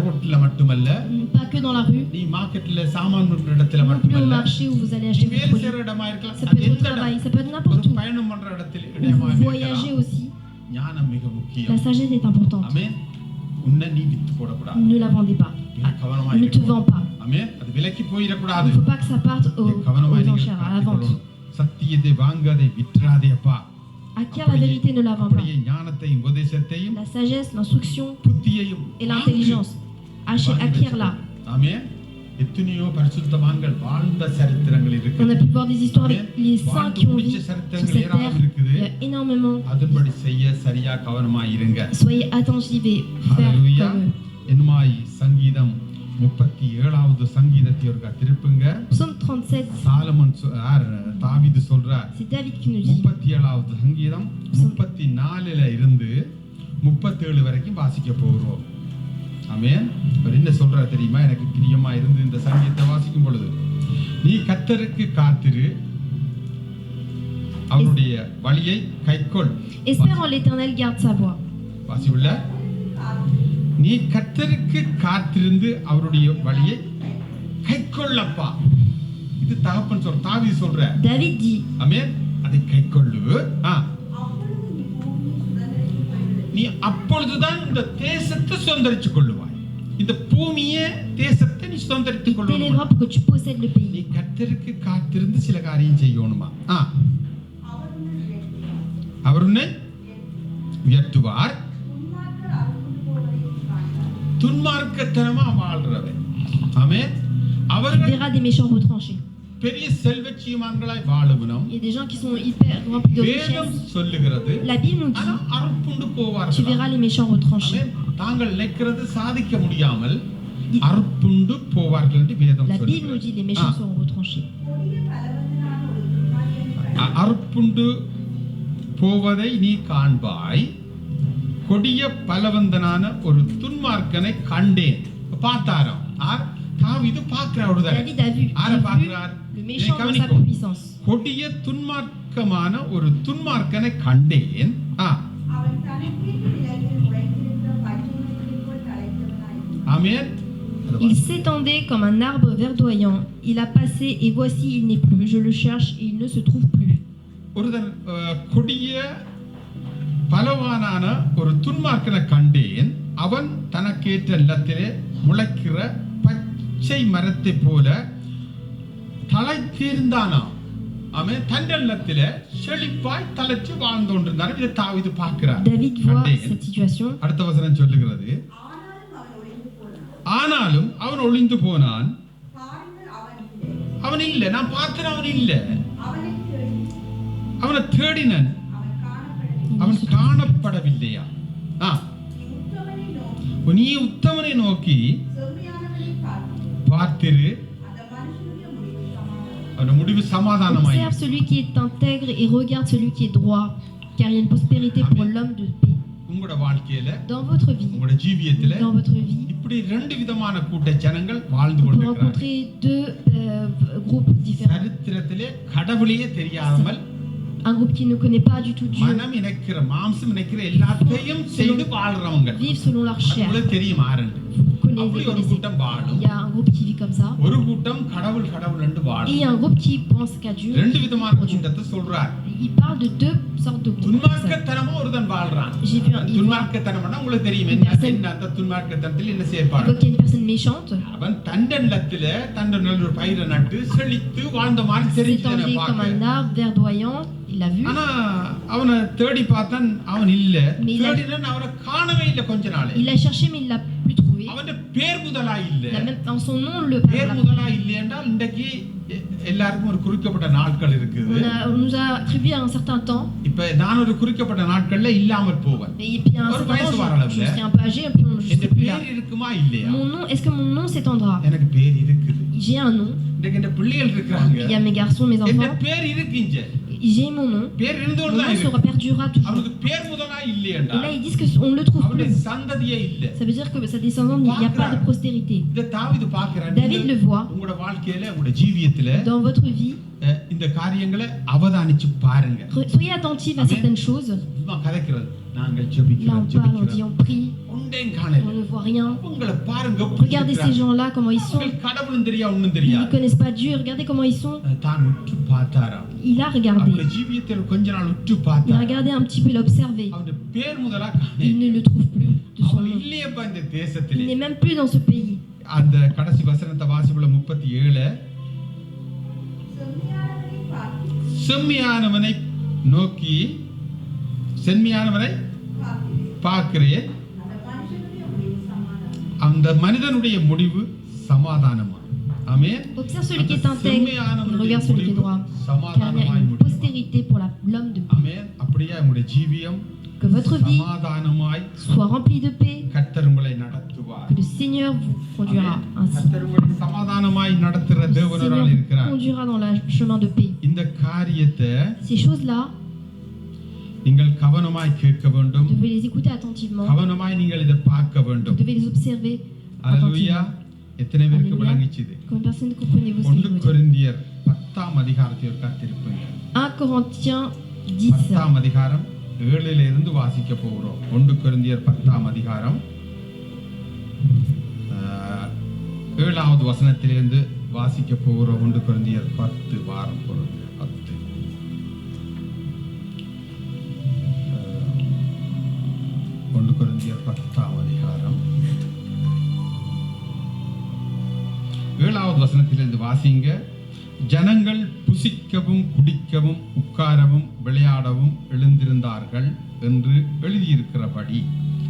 ரோட்ல மட்டுமல்ல pas que dans la rue, நீ மார்க்கெட்ல சாமான் விற்கிற இடத்துல non plus au மட்டுமல்ல marché où vous allez நீ acheter vos வேலை produits. செய்யற இடமா இருக்கலாம் Ça அது peut être au எந்த travail, இடம் ça peut être ஒரு n'importe où. பயணம் பண்ற இடத்துல Où இடமா vous voyagez இருக்கலாம் aussi. ஞானம் மிக La முக்கியம் sagesse est importante. ஆமென் உன்னை நீ வித்து போடக்கூடாது Ne la vendez pas. நீ கவனமா Ne te இருக்கணும் vends pas. ஆமென் அது விலைக்கு Il போயிடக்கூடாது ne faut pas que ça parte நீ கவனமா aux இருங்க enchères, à la vente. சத்தியத்தை வாங்காதே விற்றாதே அப்பா Acquiert la vérité, ne la vends pas. அப்படியே ஞானத்தையும் உபதேசத்தையும் La sagesse, l'instruction புத்தியையும் et l'intelligence. Acquiert-la. ஆமென் எத்தனையோ பரிசுத்தவான்கள் வாழ்ந்த சரித்திரங்கள் On a இருக்குது pu voir des histoires avec les saints qui ont vécu sur cette terre. Il y a énormément. அதன்படி செய்ய சரியா கவனமா இருங்க Soyez attentifs et faire ஹalleluya comme eux. என்னமாய் சங்கீதம் 37வது சங்கீதத்தை ஒருக்கா திருப்புங்க Psaume 37, சாலமன் தாவீது சொல்றார் c'est David qui nous dit. 37வது சங்கீதம் 34ல இருந்து 37 வரைக்கும் வாசிக்க போகிறோம் ஆமென் அவர் என்ன சொல்றார் தெரியுமா எனக்கு பிரியமா இருந்து இந்த சங்கீதத்தை வாசிக்கும் பொழுது நீ கர்த்தருக்கு காத்திரு அவருடைய வழியை கைக்கொள் Espère en l'Éternel, garde sa voie. வாசிவுள்ள நீ கர்த்தருக்கு காத்திருந்து அவருடைய வழியை கைக்கொள்ளப்பா இது தகப்பன் சொல்ற தாவீது சொல்ற David dit, ஆமென் அதை கைக்கொள்ளு நீ அப்பொழுதுதான் இந்த தேசத்தை சுதந்தரித்துக் கொள்ளுவாய் இந்த பூமியை தேசத்தை நீ சுதந்தரித்துக் il t'élèvera கொள்ளுவாய் pour que tu possèdes le நீ pays. கர்த்தருக்கு காத்திருந்து சில காரியம் செய்யணுமா அவர் உன்னை உயர்த்துவார் துன்மார்க்கத்தனமா வாழ்றவன் ஆமென் Tu அவர்கள் verras des méchants retranchés. பெரிய செல்வச்சீமான்களாய் வாழுவனும் Il y a des gens qui sont hyper remplis de வேதம் richesses. சொல்லுகிறது La Bible nous ஆனா dit, அறுப்புண்டு tu போவார்கள் verras les méchants retranchés. ஆமென் தாங்கள் நினைக்கிறது சாதிக்க முடியாமல் அறுப்புண்டு போவார்கள் என்று வேதம் La Bible nous சொல்லுகிறது dit, les méchants seront retranchés. அறுப்புண்டு போவதை நீ காண்பாய் கொடிய பலவந்தனான ஒரு துன்மார்க்கனை கண்டேன் பார்த்தாராம் தாவீது பார்க்கிறார் David a vu, ஆரை பார்க்கிறார் le méchant dans sa puissance. கொடிய துன்மார்க்கமான ஒரு துன்மார்க்கனை கண்டேன் ஆமென் Il s'étendait comme un arbre verdoyant. Il a passé et voici il n'est plus. Je le cherche et il ne se trouve plus. ஒருதன் கொடிய பலவானான ஒரு துன்மார்க்கனை கண்டேன் அவன் தனக்கேற்ற நிலத்திலே முளைக்கிற பச்சை மரத்தை போல தலைத்தீர்ந்தானா அவன் தன் நிலத்திலே செழிப்பாய் தலைச்சு வாழ்ந்து கொண்டிருந்தான் இதை தாவீது பார்க்கிறார் David voit cette situation. அடுத்த வசனம் சொல்லுகிறது ஆனாலும் அவன் ஒளிந்து போனான் அவன் இல்லை நான் பார்த்தேன் அவன் இல்லை அவனை தேடினன் அவன் காணப்படவில்லையா நீ உத்தமனை நோக்கி பார்த்திரு அவன் முடிவு சமாதானமாய் Observe celui qui est intègre et regarde celui qui est droit, car il y a une prospérité pour l'homme de paix. உங்களோட வாழ்க்கையில Dans votre vie, உங்களோட ஜீவியத்துல dans votre vie, இப்படி ரெண்டு விதமான கூட்ட ஜனங்கள் வாழ்ந்து vous கொண்டிருக்கிறார்கள் rencontrez deux groupes différents. சரித்திரத்திலே கடவுளையே தெரியாமல் Un groupe qui ne connaît pas du tout Dieu, மனம் நினைக்கிற மாம்சம் நினைக்கிற எல்லாத்தையும் செய்து வாழ்றவங்க vivent selon leur chair. உங்களுக்கு தெரியும் ஆரண்டு Vous அப்படி ஒரு connaissez. கூட்டம் வாழும் Il y a un groupe qui vit comme ça. ஒரு கூட்டம் கடவுள் கடவுள் என்று Et il வாழும் y a un groupe qui pense qu'à Dieu. ரெண்டு விதமான கூட்டத்தை சொல்றார் Il parle de deux sortes de groupes. துன்மார்க்கத்தனமா ஒருத்தன் வாழ்றான் J'ai vu un துன்மார்க்கத்தனம்னா உங்களுக்கு தெரியும் என்ன என்ன அந்த துன்மார்க்கத்தனத்தில் என்ன Il செய்யப்பாடு voit qu'il y a une personne méchante. அவன் தண்டனத்துல தண்ட நல்ல ஒரு பயிரை நட்டு செழித்து வாழ்ந்த மாதிரி தெரிஞ்சு S'étendait comme un arbre verdoyant. Il l'a vu. ஆனா அவனை தேடி பார்த்தான், அவன் இல்ல. Mais il a- தேடினான், அவனை காணவே இல்ல கொஞ்ச நாளே. Il a cherché mais il l'a plus trouvé. அவன் பேர் முதலா இல்ல. Dans son nom, le பேர் முதலா இல்லை என்றால் இன்றைக்கு எல்லாருக்கும் ஒரு குறிக்கப்பட்ட நாட்கள் இருக்குது. on nous a attribué un certain temps. இப்ப நான் ஒரு குறிக்கப்பட்ட நாட்கள்ல இல்லாமல் போவேன். Et puis à un ஒரு certain வயசு temps, வரல. je serai un peu âgé, et puis je இந்த serai plus là. பேர் இருக்குமா இல்லையா? Mon nom, est-ce que mon nom s'étendra? எனக்கு பேர் இருக்குது. J'ai un nom. இன்றைக்கு இந்த பிள்ளைகள் இருக்காங்க. Il y a mes garçons, mes இந்த enfants. பேர் இருக்குங்க. J'ai mon nom. பேர் Mon இருந்தோடு nom தான் sera இருக்கு. perdura toujours. அவனுக்கு பேர் முதலா Et இல்லையேண்டா. là, ils disent qu'on ne le trouve அவனுடைய plus. சந்ததியே இல்ல. Ça veut dire que sa descendance, il n'y a pas de postérité. இத தாவீது பார்க்கிறான். David le voit. உங்களோட வாழ்க்கையில, உங்களோட ஜீவியத்துல Dans votre vie, இந்த காரியங்களை அவதானிச்சு பாருங்க. soyez attentifs à certaines choses. சும்மா கதைக்கிறது. நாங்கள் Là, on ஜெபிக்கிறோம், parle, on dit, ஜெபிக்கிறோம். on prie, ஒன்றையும் காணல. on ne voit rien. உங்களை பாருங்க. Regardez ces gens-là, comment ils sont. உங்களுக்கு கடவுளும் தெரியா, ஒண்ணும் Ils ne தெரியாது. connaissent pas Dieu. Regardez comment ils sont. தான் உற்று பார்த்தாராம். Il a regardé. அவருடைய ஜீவியத்தில் கொஞ்ச நாள் உற்று Il a பார்த்தார். regardé un petit peu, il a observé. அவருடைய பேர் முதலா Il காணல. ne le trouve plus de son அவன் nom. இல்லையப்பா இந்த Il தேசத்திலே. n'est même plus dans ce pays. அந்த கடைசி வசனத்தை வாசிப்புல 37 செம்மையானவனை நோக்கி செம்மையானவனை பார்க்கிறேன், அந்த மனிதனுடைய முடிவு சமாதானமா. ஆமென். Observe celui qui est intègre et regarde celui qui est droit. Car il y a une postérité pour l'homme de paix. ஆமென். அப்படியே உங்களுடைய ஜீவியம் Que votre vie சமாதானமாய் soit remplie de paix. கர்த்தர் உங்களை நடத்துவார். Que le Seigneur vous conduira ainsi. கர்த்தர் உங்களை சமாதானமாய் நடத்துற Le தேவனரால் Seigneur இருக்கிறார். vous conduira dans le chemin de paix. இந்த காரியத்தை Ces choses-là, நீங்கள் கவனமாய் கேட்க வேண்டும். vous devez les écouter attentivement. கவனமாய் நீங்கள் இதை பார்க்க Vous வேண்டும். devez les observer அல்லேலூயா. attentivement. எத்தனை பேருக்கு Alléluia. விளங்கிச்சுது? Combien de personnes comprenez-vous ce que 1 je veux dire? கொரிந்தியர் 10ஆம் அதிகாரத்தை ஒரு காத்திருப்பீங்க. 1 Corinthiens 10. 10ஆம் அதிகாரம் 7ல இருந்து வாசிக்க போகிறோம். 1 கொரிந்தியர் 10ஆம் அதிகாரம் 7வது வசனத்திலிருந்து வாசிக்க போகிறோம். 1 கொரிந்தியர் 10 வாரம் பொருள் 10. 1 கொரிந்தியர் 10ஆம் அதிகாரம் 7வது வசனத்திலிருந்து வாசிங்க. ஜனங்கள் புசிக்கவும் குடிக்கவும் உட்காரவும் விளையாடவும் எழுந்திருந்தார்கள் என்று எழுதியிருக்கிறபடி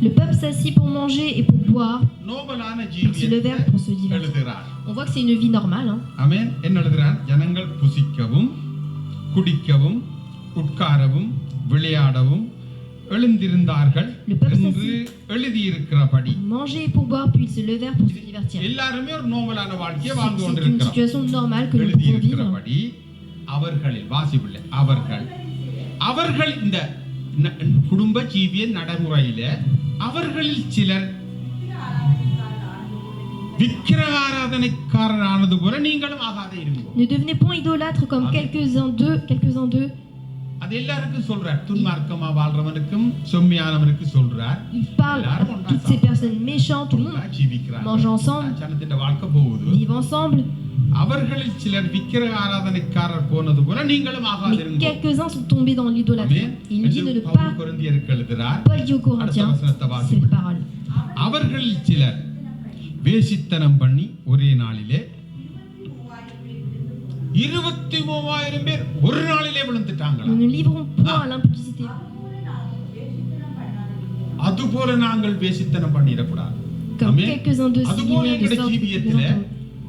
Le peuple s'assit pour manger et pour boire, நோபலான pour se lever, ஜீவியத்தை pour se divertir. எழுதுகிறார். On voit que c'est une vie normale. Hein. ஆமென். என்ன எழுதுகிறார்? ஜனங்கள் புசிக்கவும் குடிக்கவும் உட்காரவும் விளையாடவும் எழுந்திருந்தார்கள் Le peuple என்று எழுதியிருக்கிறபடி. Manger et pour boire, puis ils se levèrent pour se divertir. எல்லாருமே ஒரு நோபலான வாழ்க்கையை வாழ்ந்து C'est une கொண்டிருக்கிறோம். situation normale que nous pouvons vivre. எழுதியிருக்கிறபடி அவர்களில் வாசிப்பில்லை அவர்கள் இந்த குடும்ப ஜீவிய நடைமுறையில அவர்களில் சிலர் விக்கிரகாராதனைக்காரரானது போல நீங்களும் ஆகாத இருங்க. Ne devenez point idolâtres comme quelques-uns d'eux. அது எல்லாருக்கும் சொல்றார். துன்மார்க்கமா வாழ்றவனுக்கும் செம்மையானவனுக்கு சொல்றார். Il parle à toutes ces personnes méchantes, tout le monde mange ensemble, ஜனத்தின் வாழ்க்கை போகுது. vive ensemble. அவர்களில் சிலர் விக்கிரகாராதனைக்காரர் போனது போல நீங்களும் Mais ஆகாதிருங்க. quelques-uns sont tombés dans l'idolâtrie. Il nous dit de ne pas. கொரிந்தியருக்கு எழுதுகிறார். Paul dit aux Corinthiens cette parole. அவர்களில் சிலர் வேசித்தனம் பண்ணி ஒரே நாளிலே 23,000 பேர் ஒரு நாளிலே விழுந்துட்டாங்களா? Nous ne livrons point à l'impudicité. அதுபோல நாங்கள் வேசித்தனம் பண்ணிடக்கூடாது. Comme quelques-uns d'eux அதுபோல s'ignorent de எங்களுடைய sorte ஜீவியத்திலே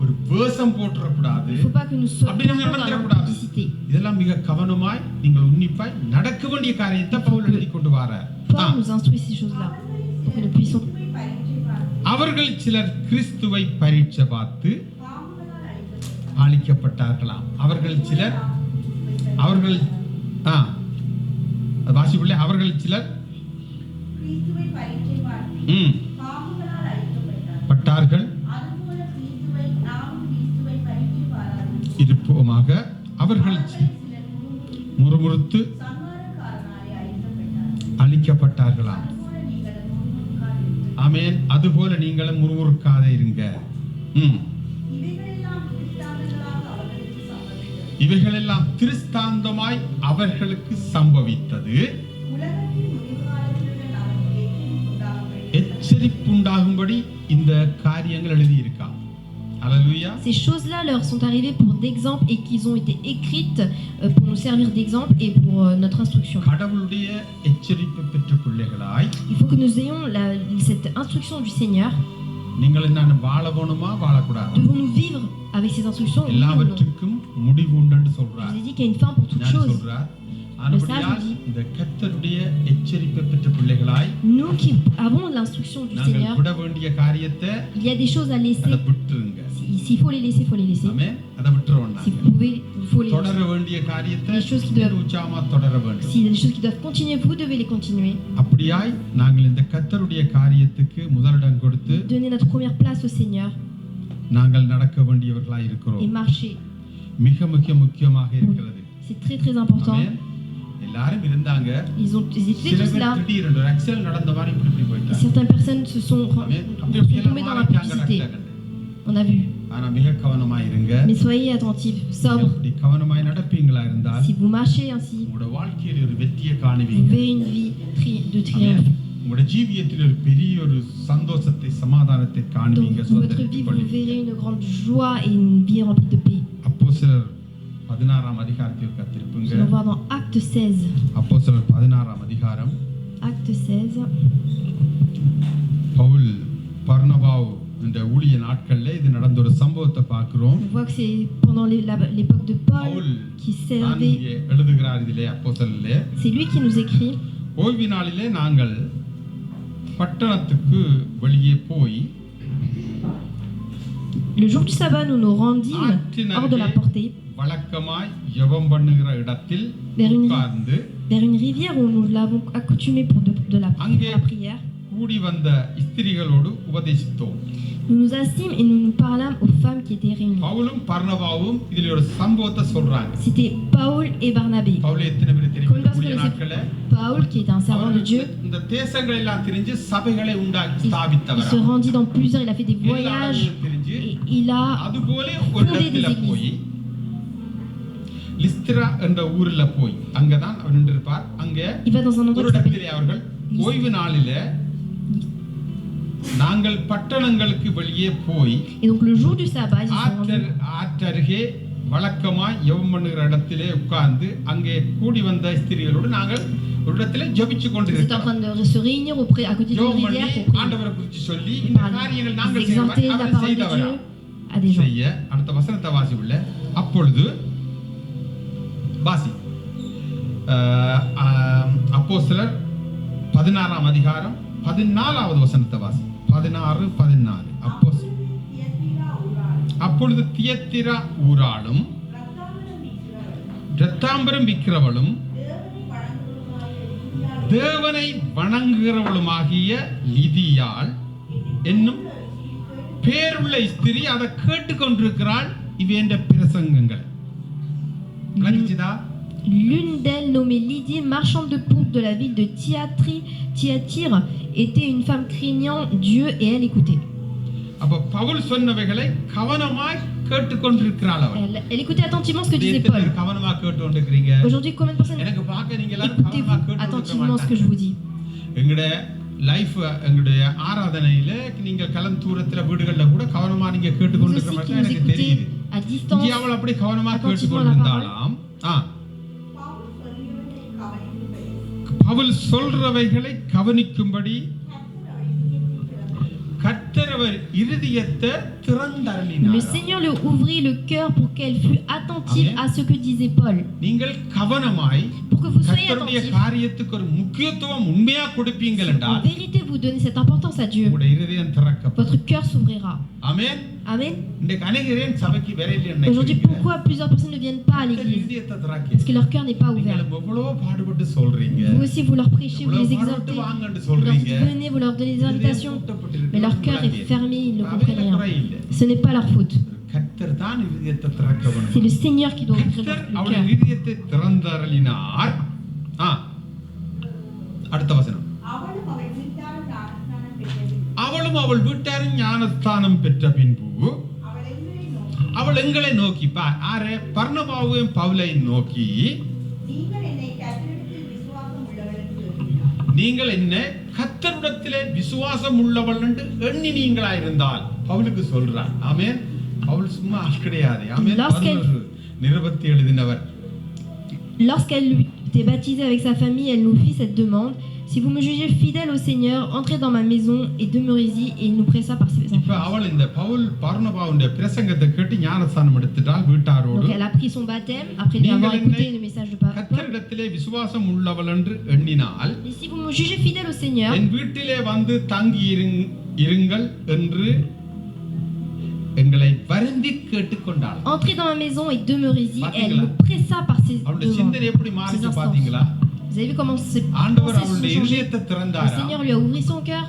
ஒரு வேஷம் போட்டுறக்கூடாது. Il ne faut pas que nous அப்படி நாங்கள் soyons dans நடந்துடக்கூடாது. l'impudicité. இதெல்லாம் மிக கவனமாய் நீங்கள் உன்னிப்பாய் நடக்க வேண்டிய காரியத்தை பவுல் எழுதி கொண்டு வரார். Paul nous instruit ces choses-là pour que nous puissions. அவர்கள் சிலர் கிறிஸ்துவை பரீட்சை பார்த்து அழிக்கப்பட்டார்களாம். அவர்கள் சிலர் பட்டார்கள் இருப்போமாக. அவர்கள் முறுமுறுத்து அழிக்கப்பட்டார்களாம். ஆமென். அதுபோல நீங்களும் முறுமுறுக்காத இருங்க. இவைகளெல்லாம் திருஸ்தாந்தமாய் அவர்களுக்கு சம்பவித்தது எச்சரிப்புண்டாகும்படி இந்த காரியங்கள் எழுதியிருக்காம். அல்லேலூயா. Ces choses-là leur sont arrivées pour d'exemple et qu'ils ont été écrites pour nous servir d'exemple et pour notre instruction. கடவுளுடைய எச்சரிப்பு பெற்ற பிள்ளைகளாய் Il faut que nous ayons cette instruction du Seigneur. நீங்கள் என்ன வாழ வேணுமா வாழக்கூடாது? Devons-nous vivre avec ces instructions? Oui ou non? எல்லாவற்றுக்கும் முடிவு உண்டுன்னு Je சொல்றார். vous ai dit qu'il y a une fin pour toute நான் chose. சொல்றார். ஆனபடியால் இந்த கர்த்தருடைய எச்சரிப்பு பெற்ற பிள்ளைகளாய் Nous qui avons l'instruction du நாங்கள் Seigneur, விட வேண்டிய காரியத்தை il y a des choses à laisser. அதை விட்டுருங்க. S'il faut les laisser, il faut les laisser. ஆமென். அதை விட்டுறோம் Si vous நாங்க. pouvez, il faut les தொடர laisser. வேண்டிய காரியத்தை Les choses qui doivent- உற்சாகமா தொடர வேண்டும். S'il y a des choses qui doivent continuer, vous devez les continuer. அப்படியாய் நாங்கள் இந்த கர்த்தருடைய காரியத்துக்கு முதலிடம் கொடுத்து Donnez notre première place au Seigneur நாங்கள் நடக்க வேண்டியவர்களாய் et இருக்கிறோம். marcher. மிக முக்கியமாக இருக்கிறது. C'est très très important. ஆமென். எல்லாரும் இருந்தாங்க. Ils étaient சில tous பேர் là. திடீரென்று ஒரு ஆக்சிடென்ட் நடந்த மாதிரி இப்படி Et போயிட்டாங்க. certaines personnes se sont ஆமென். sont அப்படி எல்லாம் tombées dans மாறிட்டாங்க l'impudicité. நடக்கல. On a vu. ஆனா மிக கவனமா இருங்க. Mais soyez attentifs, sobres. அப்படி கவனமாய் நடப்பீங்களா இருந்தால் Si vous marchez ainsi, உங்களோட வாழ்க்கையில் ஒரு வெற்றியை vous காணுவீங்க. verrez une vie de ஆமென். triomphe. உங்களோட ஜீவியத்தில் ஒரு பெரிய ஒரு சந்தோஷத்தை சமாதானத்தை Dans காணுவீங்க. votre vie, vous verrez une grande joie et une vie remplie de paix. அப்போஸ்தலர் 16ஆம் அதிகாரத்திற்கு Nous திருப்புங்க. allons voir dans Acte 16. அப்போஸ்தலர் 16ஆம் அதிகாரம். Acte 16. பவுல் பர்னபாவு இந்த ஊழிய நாட்கள்ல இது நடந்த ஒரு சம்பவத்தை பார்க்கிறோம். On voit que c'est pendant l'époque de Paul Pavul qui தான் servait. இங்கே எழுதுகிறார் இதிலே அப்போஸ்தலரிலே. C'est lui qui nous écrit. ஓய்வு நாளிலே நாங்கள் பட்டணத்துக்கு வெளியே போய் Le jour du sabbat, nous nous rendîmes hors de la portée வழக்கமாய் ஜெபம் பண்ணுகிற இடத்தில் உட்கார்ந்து vers une rivière où nous l'avons accoutumé pour de la prière. கூடி வந்த ஸ்திரீகளோடு உபதேசித்தோம். Nous nous assîmes et nous nous parlâmes aux femmes qui étaient réunies. பவுலும் பர்னபாவும் இதில் ஒரு சம்பவத்தை சொல்றாங்க. C'était Paul et Barnabé. Pavul எத்தனை பேர் தெரியும்? Combien de ஊழிய personnes நாட்களே connaissent Paul qui était un servant de Dieu? இந்த தேசங்களை எல்லாம் தெரிஞ்சு சபைகளை உண்டாக்கி Il ஸ்தாபித்தவர். se rendit dans plusieurs, il a fait des voyages et il a அதுபோல ஒரு fondé des இடத்துல போய் églises. லிஸ்திரா என்ற ஊர்ல போய் அங்கதான் அவர் நின்றிருப்பார். அங்க Il va dans un endroit ஒரு qui s'appelle இடத்திலே அவர்கள் ஓய்வு நாளிலே நாங்கள் பட்டணங்களுக்கு வெளியே போய் Et donc le jour du sabbat, ils se sont rendus. ஆற்றருகே வழக்கமாய் ஜெபம் பண்ணுகிற இடத்திலே உட்கார்ந்து அங்கே கூடி வந்த ஸ்திரீகளோடு நாங்கள் ஒரு இடத்திலே ஜெபிச்சு Ils étaient en கொண்டிருக்கிறோம். train de se réunir à côté d'une ஜெபம் பண்ணி rivière pour prier. ஆண்டவரை குறித்து சொல்லி இந்த காரியங்கள் Ils நாங்கள் exhortaient la அவர் parole de செய்தவரா Dieu à des gens. செய்ய அடுத்த வசனத்தை வாசிப்புள்ள அப்பொழுது வாசி அப்போஸ்தலர் 16ஆம் அதிகாரம் 14வது வசனத்தை வாசி. 16 அப்பொழுது தியத்திரா ஊராளும் இரத்தாம்பரம் விக்கிறவளும் தேவனை வணங்குகிறவளுமாகிய லிதியாள் என்னும் பேருள்ள ஸ்திரீ அதை கேட்டுக்கொண்டிருக்கிறாள். இவைன்ற பிரசங்கங்கள் விளங்கிச்சுதா? L'une d'elles, nommée Lydie, marchande de pourpre de la ville de Thyatire, était une femme craignant Dieu et elle écoutait. அப்ப பவுல் சொன்னவைகளை கவனமாய் கேட்டுக்கொண்டிருக்கிறாள் அவள். Elle écoutait attentivement ce que disait Paul. கவனமா கேட்டுக்கொண்டிருக்கிறீங்க. Aujourd'hui, combien de personnes எனக்கு பார்க்க நீங்க எல்லாரும் écoutez-vous கவனமா attentivement ce que je கேட்டுக்கொண்டிருக்க vous dis? எங்கட லைஃப் எங்களுடைய ஆராதனையில நீங்க கலந்தூரத்துல வீடுகள்ல கூட கவனமா நீங்க Vous கேட்டுக்கொண்டிருக்கிற aussi மாதிரி qui nous எனக்கு தெரியுது. écoutez à distance, இங்கே அவள் அப்படி கவனமா attentivement la parole. கேட்டுக்கொண்டிருந்தாலாம். பவுல் சொல்றவைகளை கவனிக்கும்படி கர்த்தர் அவர் இருதயத்தை le திறந்தருளினார். Seigneur lui ouvrit le cœur pour qu'elle fût attentive Amen. à ce que disait Paul. நீங்கள் கவனமாய் Pour que vous soyez கர்த்தருடைய attentifs. காரியத்துக்கு ஒரு முக்கியத்துவம் உண்மையா கொடுப்பீங்கள் En என்றால் vérité, vous donnez cette importance à Dieu. உங்களுடைய இருதயம் திறக்கப்படும். Votre cœur s'ouvrira. ஆமென். Amen. இன்னைக்கு அநேகரேன் சபைக்கு வரலைன்னு Aujourd'hui, நினைக்கிறீங்க. pourquoi plusieurs personnes ne viennent pas à l'église? இருதயத்தை திறக்க Parce que leur cœur n'est pas ouvert. நீங்கள் எவ்வளவு பாடுபட்டு சொல்றீங்க. Vous aussi, vous leur prêchez, vous les எவ்வளவு exhortez, பாடுபட்டு வாங்கன்னு vous leur சொல்றீங்க. dites venez, vous leur donnez des invitations, mais leur cœur est fermé, ils ne comprennent rien. Ce n'est pas leur faute. கர்த்தர் தான் இருதயத்தை திறக்க C'est வேண்டும். le Seigneur qui doit ouvrir கர்த்தர் le அவருடைய cœur. இருதயத்தை திறந்தருளினார். அடுத்த வசனம். அவளும் அவள் வீட்டாரும் ஞானஸ்தானம் பெற்ற பின்பு அவள் எங்களை நோக்கி ஆரே பர்னபாவையும் பவுலையும் நோக்கி நீங்கள் என்ன கர்த்தரிடத்திலே விசுவாசம் உள்ளவள் என்று எண்ணி நீங்களா இருந்தால் பவுலுக்கு சொல்றார். ஆமென். பவுல் சும்மா ஆள் கிடையாது. ஆமென். Lorsqu'elle- 11 நிருபத்தை எழுதினவர். Lorsqu'elle était baptisée avec sa famille, elle nous fit cette demande. Si vous me jugez fidèle au Seigneur, entrez dans ma maison et demeurez-y. Et il nous pressa par ses இப்ப அவள் இந்த பவுல் பர்னபாவுடைய பிரசங்கத்தை கேட்டு ஞானஸ்தானம் எடுத்துட்டாள் வீட்டாரோடு. Donc elle a pris son baptême après lui avoir écouté le message de Paul. கர்த்தரிடத்திலே விசுவாசம் உள்ளவள் என்று எண்ணினால் Et si vous me jugez fidèle au Seigneur, என் வீட்டிலே வந்து தங்கி இருங்கள் என்று எங்களை வருந்தி கேட்டுக்கொண்டாள். entrez dans ma maison et demeurez-y. Et elle nous pressa par ses அவளுடைய demandes. சிந்தனை எப்படி ses மாறிச்சு instances. பாத்தீங்களா? Vous avez vu comment ses ஆண்டவர் pensées se அவளுடைய sont changées? இதயத்தை Le திறந்தாரா? Seigneur lui a ouvert son cœur.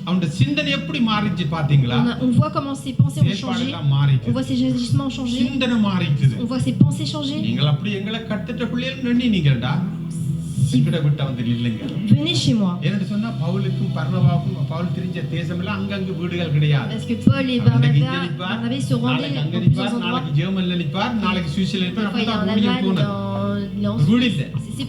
அவனுடைய சிந்தனை எப்படி மாறிச்சு பாத்தீங்களா? On voit comment ses pensées ont changé. செயல்பாடெல்லாம் மாறிச்சு. On voit ses agissements changer. சிந்தனை மாறிச்சு. On voit ses pensées changer. நீங்கள் அப்படி எங்களை கட்டட்ட பிள்ளைகள் எண்ணினீங்கடா. சிங்கட விட்ட வந்து இல்லைங்க. Venez chez moi. என்னன்னு சொன்னா பவுலுக்கும் பர்னபாவுக்கும் பவுல் தெரிஞ்ச தேசமெல்லாம் அங்கங்க வீடுகள் கிடையாது. Parce que Paul et Barnabé se rendaient dans plusieurs endroits. நாளைக்கு ஜெர்மன்ல நிப்பார், நாளைக்கு சுவிஸ்ல நிப்பார். Des fois, il est en அப்படிதான் ஊழியம் Allemagne, போனது. en வீடு இல்ல.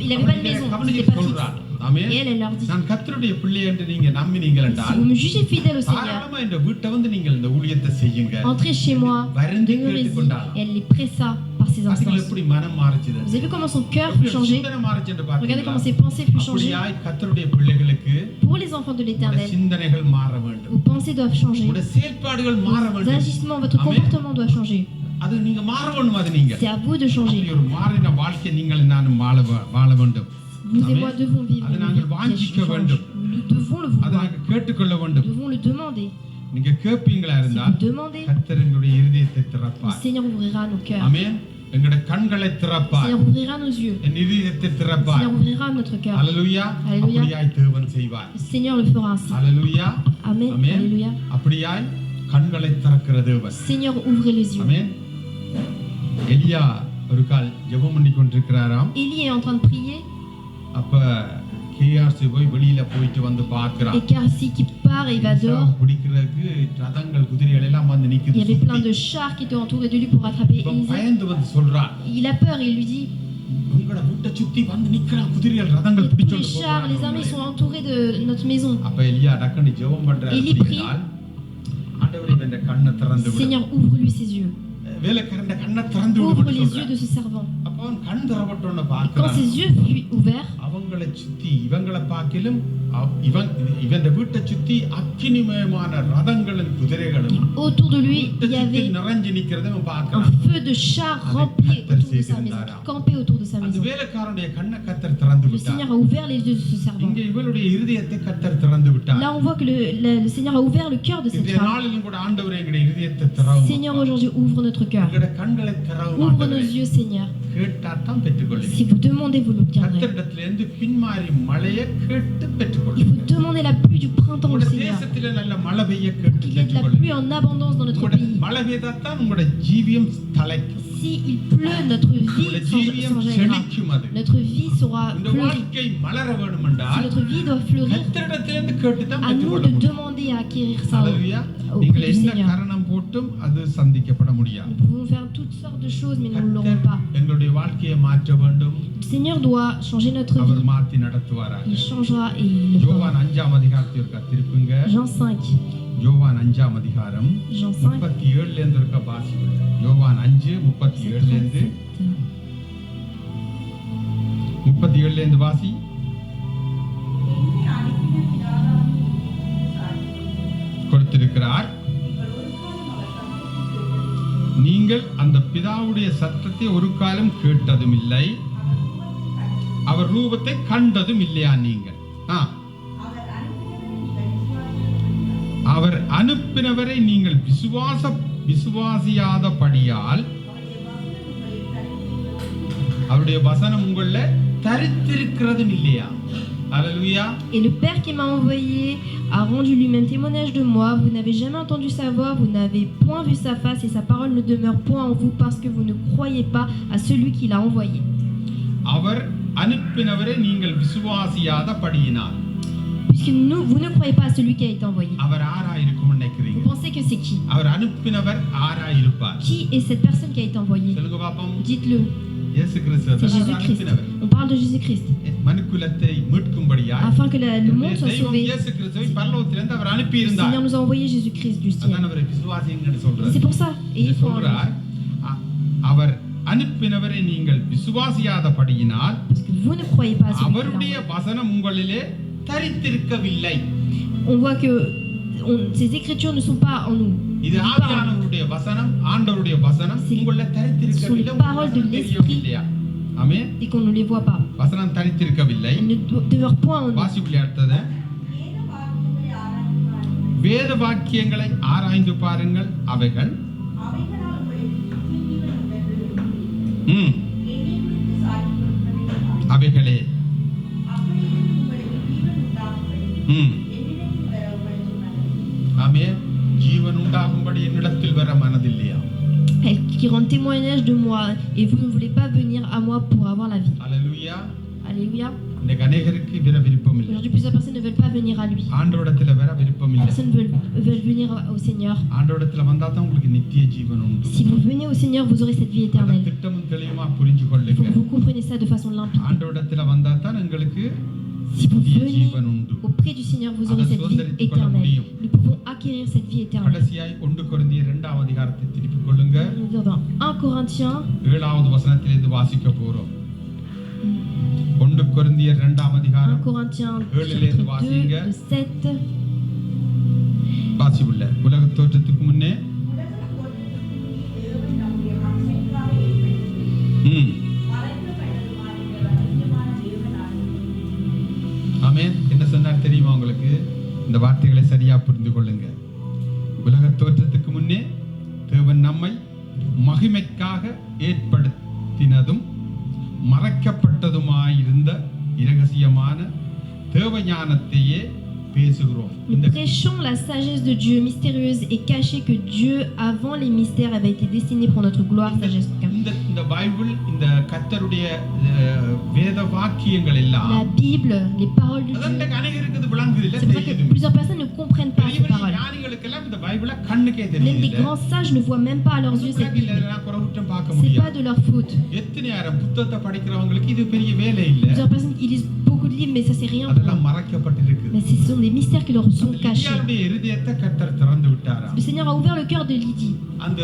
Il n'avait pas de maison, c'était pas fixe. ஆமென். Et elle leur dit, நான் கர்த்தருடைய பிள்ளை என்று நீங்க நம்பினீங்கள் si என்றால் vous me jugez fidèle au Seigneur, தாராளமா இந்த வீட்டை வந்து நீங்கள் இந்த ஊழியத்தை செய்யுங்க. entrez chez moi, வருந்தி demeurez-y. கேட்டுக்கொண்டாள். Et elle les pressa par ses அதுக்கு instances. எப்படி மனம் மாறிச்சது? Vous avez vu comment son cœur எப்படி fut changé? சிந்தனை மாறிச்சு என்று Regardez பாத்தீங்களா? comment ses pensées furent changées. அப்படியாய் கர்த்தருடைய பிள்ளைகளுக்கு Pour les enfants de உங்களுடைய l'Éternel, சிந்தனைகள் மாற வேண்டும். vos pensées doivent changer. உங்களுடைய செயல்பாடுகள் மாற Vos வேண்டும். agissements, votre Amen. comportement doit changer. அது நீங்க மாற வேண்டும். அது நீங்க C'est à vous de changer. அப்படி ஒரு மாறின வாழ்க்கை நீங்கள் நானும் வாழ வேண்டும். Vous et Amen. moi devons vivre அதை une நாங்கள் vie qui வாஞ்சிக்க change. வேண்டும். Nous devons le அதை vouloir. நாங்கள் கேட்டுக்கொள்ள Nous வேண்டும். devons le demander. நீங்க கேட்பீங்களா Si இருந்தால் vous demandez, கர்த்தர் எங்களுடைய இருதயத்தை le திறப்பார். Seigneur ouvrira nos cœurs. ஆமென். எங்களுடைய கண்களை Le திறப்பார். Seigneur ouvrira nos yeux. என் இதயத்தை Le திறப்பார். Seigneur ouvrira notre cœur. அல்லேலூயா. Alléluia. அப்படியாய் தேவன் செய்வார். Le Seigneur le fera ainsi. அல்லேலூயா. Amen. Amen. Alléluia. அப்படியாய் கண்களை திறக்கிற தேவன். Le Seigneur ouvre les yeux. ஆமென். எலியா ஒரு கால் ஜெபம் பண்ணி கொண்டிருக்கிறாராம். Élie est en train de prier அப்ப கேஆர்சி போய் வெளியில போயிட்டு வந்து பார்க்கறான். et Karsi qui part et il va dehors. பிடிக்கிறதுக்கு ரதங்கள் குதிரைகள் எல்லாம் வந்து Il நிக்குது. y avait plein de chars qui étaient entourés de lui pour rattraper இவன் Élisée. பயந்து வந்து சொல்றான். Il a peur et il lui dit, உங்களோட வீட்டை சுத்தி வந்து நிக்கிறான் குதிரைகள் ரதங்கள் tous les பிடிச்சோண்டு chars, les armées sont entourés de notre maison. அப்ப எலியா டக்கனி ஜெபம் பண்றாரு. Élie prie. ஆண்டவரே இந்த கண்ணை திறந்து விடு. Seigneur, ouvre-lui ses yeux. வேலைக்காரன் கண்ணை திறந்து Ouvre விடு les yeux சொல்றான். de ce servant. அப்ப அவன் கண் திறப்பட்டோன்னு Quand பார்க்கறான். ses yeux furent ouverts, அவங்களை சுத்தி இவங்களை பார்க்கிலும் இவன் வீட்டை சுத்தி அக்கினிமயமான ரதங்களும் குதிரைகளும் autour de lui, வீட்டை il y சுத்தி avait நிறைஞ்சு நிக்கிறதை அவன் un பார்க்கறான். feu de chars remplis autour de sa maison, qui campaient autour de sa அந்த maison. வேலைக்காரனுடைய கண்ணை கர்த்தர் திறந்து Le விட்டார். Seigneur a ouvert les yeux de ce servant. இங்க இவளுடைய இருதயத்தை கர்த்தர் திறந்து விட்டார். Là, on voit que le Seigneur a ouvert le cœur de cette இந்த femme. நாளிலும் கூட ஆண்டவரே எங்களுடைய இருதயத்தை திறவும். Seigneur, aujourd'hui, ouvre notre cœur. எங்களுடைய கண்களை திறவும் Ouvre ஆண்டவரே. nos yeux, Seigneur. கேட்டாத்தான் பெற்றுக்கொள்ளுவீங்க. Si vous demandez, vous l'obtiendrez. கர்த்தரிடத்திலிருந்து பின்மாறி மழையை கேட்டு Il பெற்றுக்கொள்ளுவீங்க. faut demander la pluie du printemps au உங்களுடைய Seigneur. தேசத்திலே நல்ல மழை பெய்ய கேட்டு Qu'il y ait de la பெற்றுக்கொள்ளுவீங்க. pluie en abondance dans notre உங்களுடைய pays. மழை பெய்தாத்தான் உங்களுடைய ஜீவியம் தலைக்கும். Si il pleut, notre vie உங்களுடைய ஜீவியம் s'enjaillira. செழிக்கும். அது Notre vie sera இந்த fleurie. வாழ்க்கை மலர வேண்டும் Si என்றால் notre vie doit fleurir, கர்த்தரிடத்திலிருந்து கேட்டுதான் à nous பெற்றுக்கொள்ள de முடியும். demander à acquérir ça அல்லேலூயா. auprès நீங்கள் du என்ன Seigneur. காரணம் போட்டும் அது சந்திக்கப்பட முடியாது. Nous pouvons faire toutes sortes de choses, mais nous ne l'aurons pas. கர்த்தர் எங்களுடைய வாழ்க்கையை மாற்ற வேண்டும். Le Seigneur doit changer notre அவர் vie. மாற்றி நடத்துவாராக. Il changera et il le fera. யோவான் 5ஆம் அதிகாரத்திற்கு திருப்புங்க. Jean 5. யோவான் 5ஆம் அதிகாரம் Jean 5. 37ல இருந்து இருக்க வாசிங்க. யோவான் 5:37ல இருந்து 37ல இருந்து வாசி. கொடுத்திருக்கிறார். நீங்கள் அந்த பிதாவுடைய சத்தத்தை ஒரு காலம் கேட்டதும் இல்லை, அவர் ரூபத்தை கண்டதும் இல்லையா நீங்கள்? அவர் அனுப்பினவரை நீங்கள் விசுவாசியாதபடியால் அவருடைய வசனம் உங்கள தரித்திருக்கிறதும் இல்லையா? Alléluia. Et le Père qui m'a envoyé a rendu lui-même témoignage de moi. Vous n'avez jamais entendu sa voix, vous n'avez point vu sa face, et sa parole ne demeure point en vous parce que vous ne croyez pas à celui qui l'a envoyé. அவர் அனுப்பினவரை நீங்கள் விசுவாசியாதபடியினால். Puisque vous ne croyez pas à celui qui a été envoyé. அவர் ஆரா இருக்கும் Vous நினைக்கிறீங்க? pensez que c'est qui? அவர் அனுப்பினவர் ஆரா இருப்பார்? Qui est cette personne qui a été envoyée? சொல்லுங்க பாப்போம். Dites-le. இயேசு கிறிஸ்து C'est தான் Jésus-Christ. அனுப்பினவர். On parle de Jésus-Christ. மனுக்குலத்தை மீட்கும்படியாய் afin que le monde soit தெய்வம் sauvé. இயேசு கிறிஸ்துவை பரலோகத்திலிருந்து அவர் அனுப்பி Le இருந்தார். Seigneur nous a envoyé Jésus-Christ du ciel. அதான் அவரை விசுவாசிங்கன்னு Et சொல்றார். c'est pour ça, et il faut en சொல்றார் அவர் அனுப்பினவரை நீங்கள் விசுவாசியாதபடியினால் parce que vous ne croyez pas à celui qui l'a அவருடைய envoyé. வசனம் உங்களிலே தரித்திருக்கவில்லை. On voit que ces écritures ne sont pas en nous. இது ஆவியானவருடைய வசனம், ஆண்டவருடைய வசனம் உங்களிலே தரித்திருக்கவில்லை. Sur les paroles de l'esprit. ஆமென். Et qu'on ne les voit pas. வசனம் தரித்திருக்கவில்லை. Ils ne demeurent point en nous. வாசிப்புல அடுத்தது வேத வாக்கியங்களை ஆராய்ந்து பாருங்கள், அவைகள் அவைகளே ஆமென். ஜீவன் உண்டாகும்படி என்னிடத்தில் வர மனதில்லையா? Elles qui rendent témoignage de moi et vous ne voulez pas venir à moi pour avoir la vie. அல்லேலூயா. Alléluia. இன்னைக்கு அநேகருக்கு வேற விருப்பம் இல்லை. Aujourd'hui, plusieurs personnes ne veulent pas venir à lui. ஆண்டவரிடத்துல வேற விருப்பம் இல்லை. Personnes veulent venir au Seigneur. ஆண்டவரிடத்துல வந்தா தான் உங்களுக்கு நித்திய ஜீவன் உண்டு. Si vous venez au Seigneur, vous aurez cette vie அந்த éternelle. திட்டமும் தெளிவா புரிஞ்சு Il faut கொள்ளுங்க. que vous compreniez ça de façon limpide. ஆண்டவரிடத்துல வந்தா தான் உங்களுக்கு Si vous நித்திய venez ஜீவன் உண்டு. auprès du Seigneur, vous aurez cette vie éternelle. Nous pouvons acquérir cette vie éternelle. கடைசியாய் 1 கொரிந்தியர் 2ஆம் அதிகாரத்தை திருப்பிக் கொள்ளுங்க. Nous sommes dans 1 Corinthiens 7வது வசனத்திலிருந்து வாசிக்க போறோம். 1 கொரிந்தியர் 2ஆம் 1 அதிகாரம் Corinthiens ஏழிலிருந்து chapitre 2, வாசிங்க. le 7. வாசிப்புள்ள உலக தோற்றத்துக்கு முன்னே ஆமென். என்ன சொன்னார் தெரியுமா உங்களுக்கு? இந்த வார்த்தைகளை சரியா புரிந்து கொள்ளுங்க. உலக தோற்றத்துக்கு முன்னே தேவன் நம்மை மகிமைக்காக ஏற்படுத்தினதும் மறைக்கப்பட்டதுமாயிருந்த இரகசியமான தேவஞானத்தையே பேசுகிறோம். Nous prêchons la sagesse de Dieu mystérieuse et cachée que Dieu avant les mystères avait été destiné pour notre gloire, sagesse. இந்த பைபிள், இந்த கர்த்தருடைய வேத வாக்கியங்கள் எல்லாம் La Bible, les paroles de Dieu. அதற்கு அநேகருக்கு இது விளங்குது இல்ல, C'est pour ça que தெரியுது. plusieurs personnes ne comprennent pas ces paroles. ஞானிகளுக்கெல்லாம் இந்த பைபிளை கண்ணுக்கே Même தெரியல. les grands sages ne voient même pas à leurs yeux cette Bible. குறவுற்றம் பார்க்க C'est pas முடியாது. de leur faute. எத்தனை நேரம் புத்தகத்தை படிக்கிறவங்களுக்கு இது பெரிய வேலை இல்ல. Plusieurs personnes qui lisent beaucoup de livres, mais ça c'est rien pour அதெல்லாம் eux. மறைக்கப்பட்டிருக்கு. Mais ce sont des mystères qui leur sont cachés. எலியாவுடைய இருதயத்தை கர்த்தர் திறந்து விட்டாரா? Le Seigneur a ouvert le cœur de Lydie. அந்த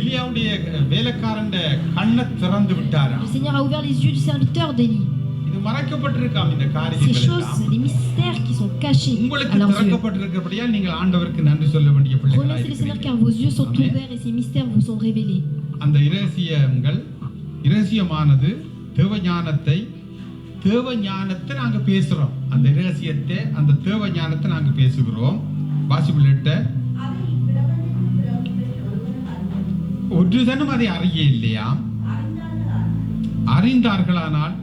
எலியாவுடைய வேலைக்காரன் கண்ணை திறந்து விட்டாரா? Le Seigneur a ouvert les yeux du serviteur d'Élie. இது மறைக்கப்பட்டிருக்காம் இந்த Ces காரியங்கள் choses, எல்லாம். les mystères qui sont cachés உங்களுக்கு à leurs yeux. திறக்கப்பட்டிருக்கிறபடியால் நீங்கள் ஆண்டவருக்கு நன்றி சொல்ல வேண்டிய பிள்ளைகளாய் Remerciez le Seigneur இருக்கிறீர்கள். car vos yeux sont Amen. ouverts et ces mystères vous sont révélés. அந்த இரகசியமானது தேவஞானத்தை நாங்க பேசுறோம். அந்த இரகசியத்தை, அந்த தேவஞானத்தை நாங்க பேசுகிறோம். வாசிப்புள்ளிட்ட ஒரு தனம் அதை அறிய இல்லையா? அறிந்தார்களானால்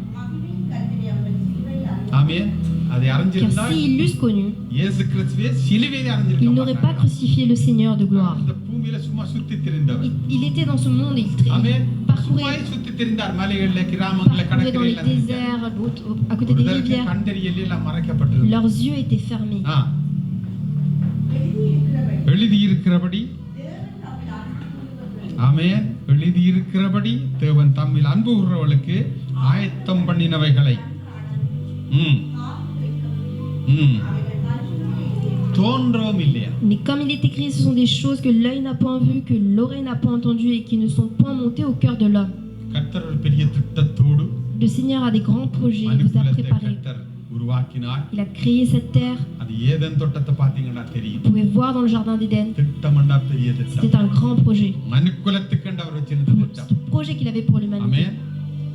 ஆமென். அதை Car அறிஞ்சிருந்தால் s'ils l'eussent connu, இயேசு கிறிஸ்துவே சிலுவையை ils அறிஞ்சிருக்க n'auraient pas மாட்டாங்க. crucifié le Seigneur de gloire. இந்த பூமியில சும்மா சுத்தி திரிந்தவர். Il était dans ce monde et il ஆமென். parcourait சும்மா சுத்தி திரிந்தார். மலைகள்ல, கிராமங்கள்ல, dans les கடற்கரையில. déserts, à côté des rivières. கண் தெரியல, எல்லாம் மறைக்கப்பட்டிருந்தது. Leurs yeux étaient fermés. எழுதியிருக்கிறபடி ஆமென். எழுதியிருக்கிறபடி தேவன் தம்மில் அன்பு கூறுகிறவர்களுக்கு ஆயத்தம் பண்ணினவைகளை தோன்றவும் இல்லையா? Mais comme il est écrit, ce sont des choses que l'œil n'a point vues, que l'oreille n'a point entendues et qui ne sont point montées au cœur de l'homme. கர்த்தர் ஒரு பெரிய திட்டத்தோடு Le Seigneur a des grands projets, il vous a மனுக்குலத்தை préparé. கர்த்தர் உருவாக்கினார். Il a créé cette terre. அது Eden தோட்டத்தை பாத்தீங்கன்னா தெரியும். Vous pouvez voir dans le jardin d'Éden. திட்டமண்டா பெரிய திட்டம். C'était un grand projet. மனுக்குலத்துக்கு அவர் வச்சிருந்த திட்டம். Ce projet qu'il avait pour l'humanité. ஆமென்.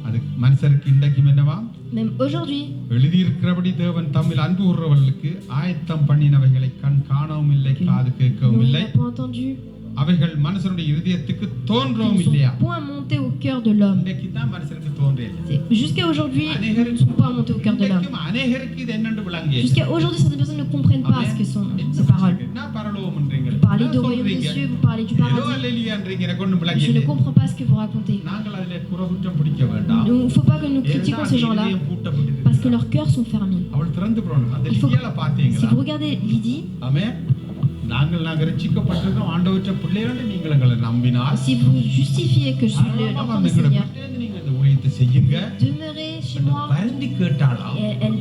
அது மனுஷருக்கு இன்றைக்கும் என்னவா? Même aujourd'hui, எழுதியிருக்கிறபடி தேவன் தம்மில் அன்பு கூறுகிறவர்களுக்கு ஆயத்தம் பண்ணினவைகளை கண் காணவும் இல்லை, காது கேட்கவும் l'oreille இல்லை, n'a pas entendu, அவைகள் மனுஷனுடைய இருதயத்துக்கு qui தோன்றவும் ne இல்லையா? sont point montés au cœur de l'homme. இன்றைக்கு தான் மனுஷனுக்கு தோன்றியது. Jusqu'à aujourd'hui, ils ne sont pas montés au cœur de l'homme. இன்றைக்கும் அநேகருக்கு இது என்னன்னு விளங்கியது. Jusqu'à aujourd'hui, certaines personnes ne comprennent pas ce que sont ces paroles. என்ன பரலோகம்ன்றீங்க? Vous parlez du royaume des cieux, vous parlez du ஏதோ paradis. அல்லேலூயான்றீங்க, எனக்கு ஒண்ணும் Je ne விளங்கியது. comprends pas ce que vous racontez. நாங்கள் அதிலே குறகுற்றம் பிடிக்க வேண்டாம். Il ne faut pas que nous critiquions ces gens-là parce que leurs cœurs sont fermés. அவள் திறந்து போறணும். அந்த Il faut- லிதியால Si பாத்தீங்களா? vous regardez Lydie, ஆமென். நாங்கள் ரட்சிக்கப்பட்டிருக்கிறோம், ஆண்டவருடைய பிள்ளைகளே நீங்கள் எங்களை நம்பினால் si vous justifiez que je suis l'enfant du Seigneur, நீங்க இந்த ஊழியத்தை செய்யுங்க. demeurez chez moi. வருந்தி கேட்டாளாம். Et elle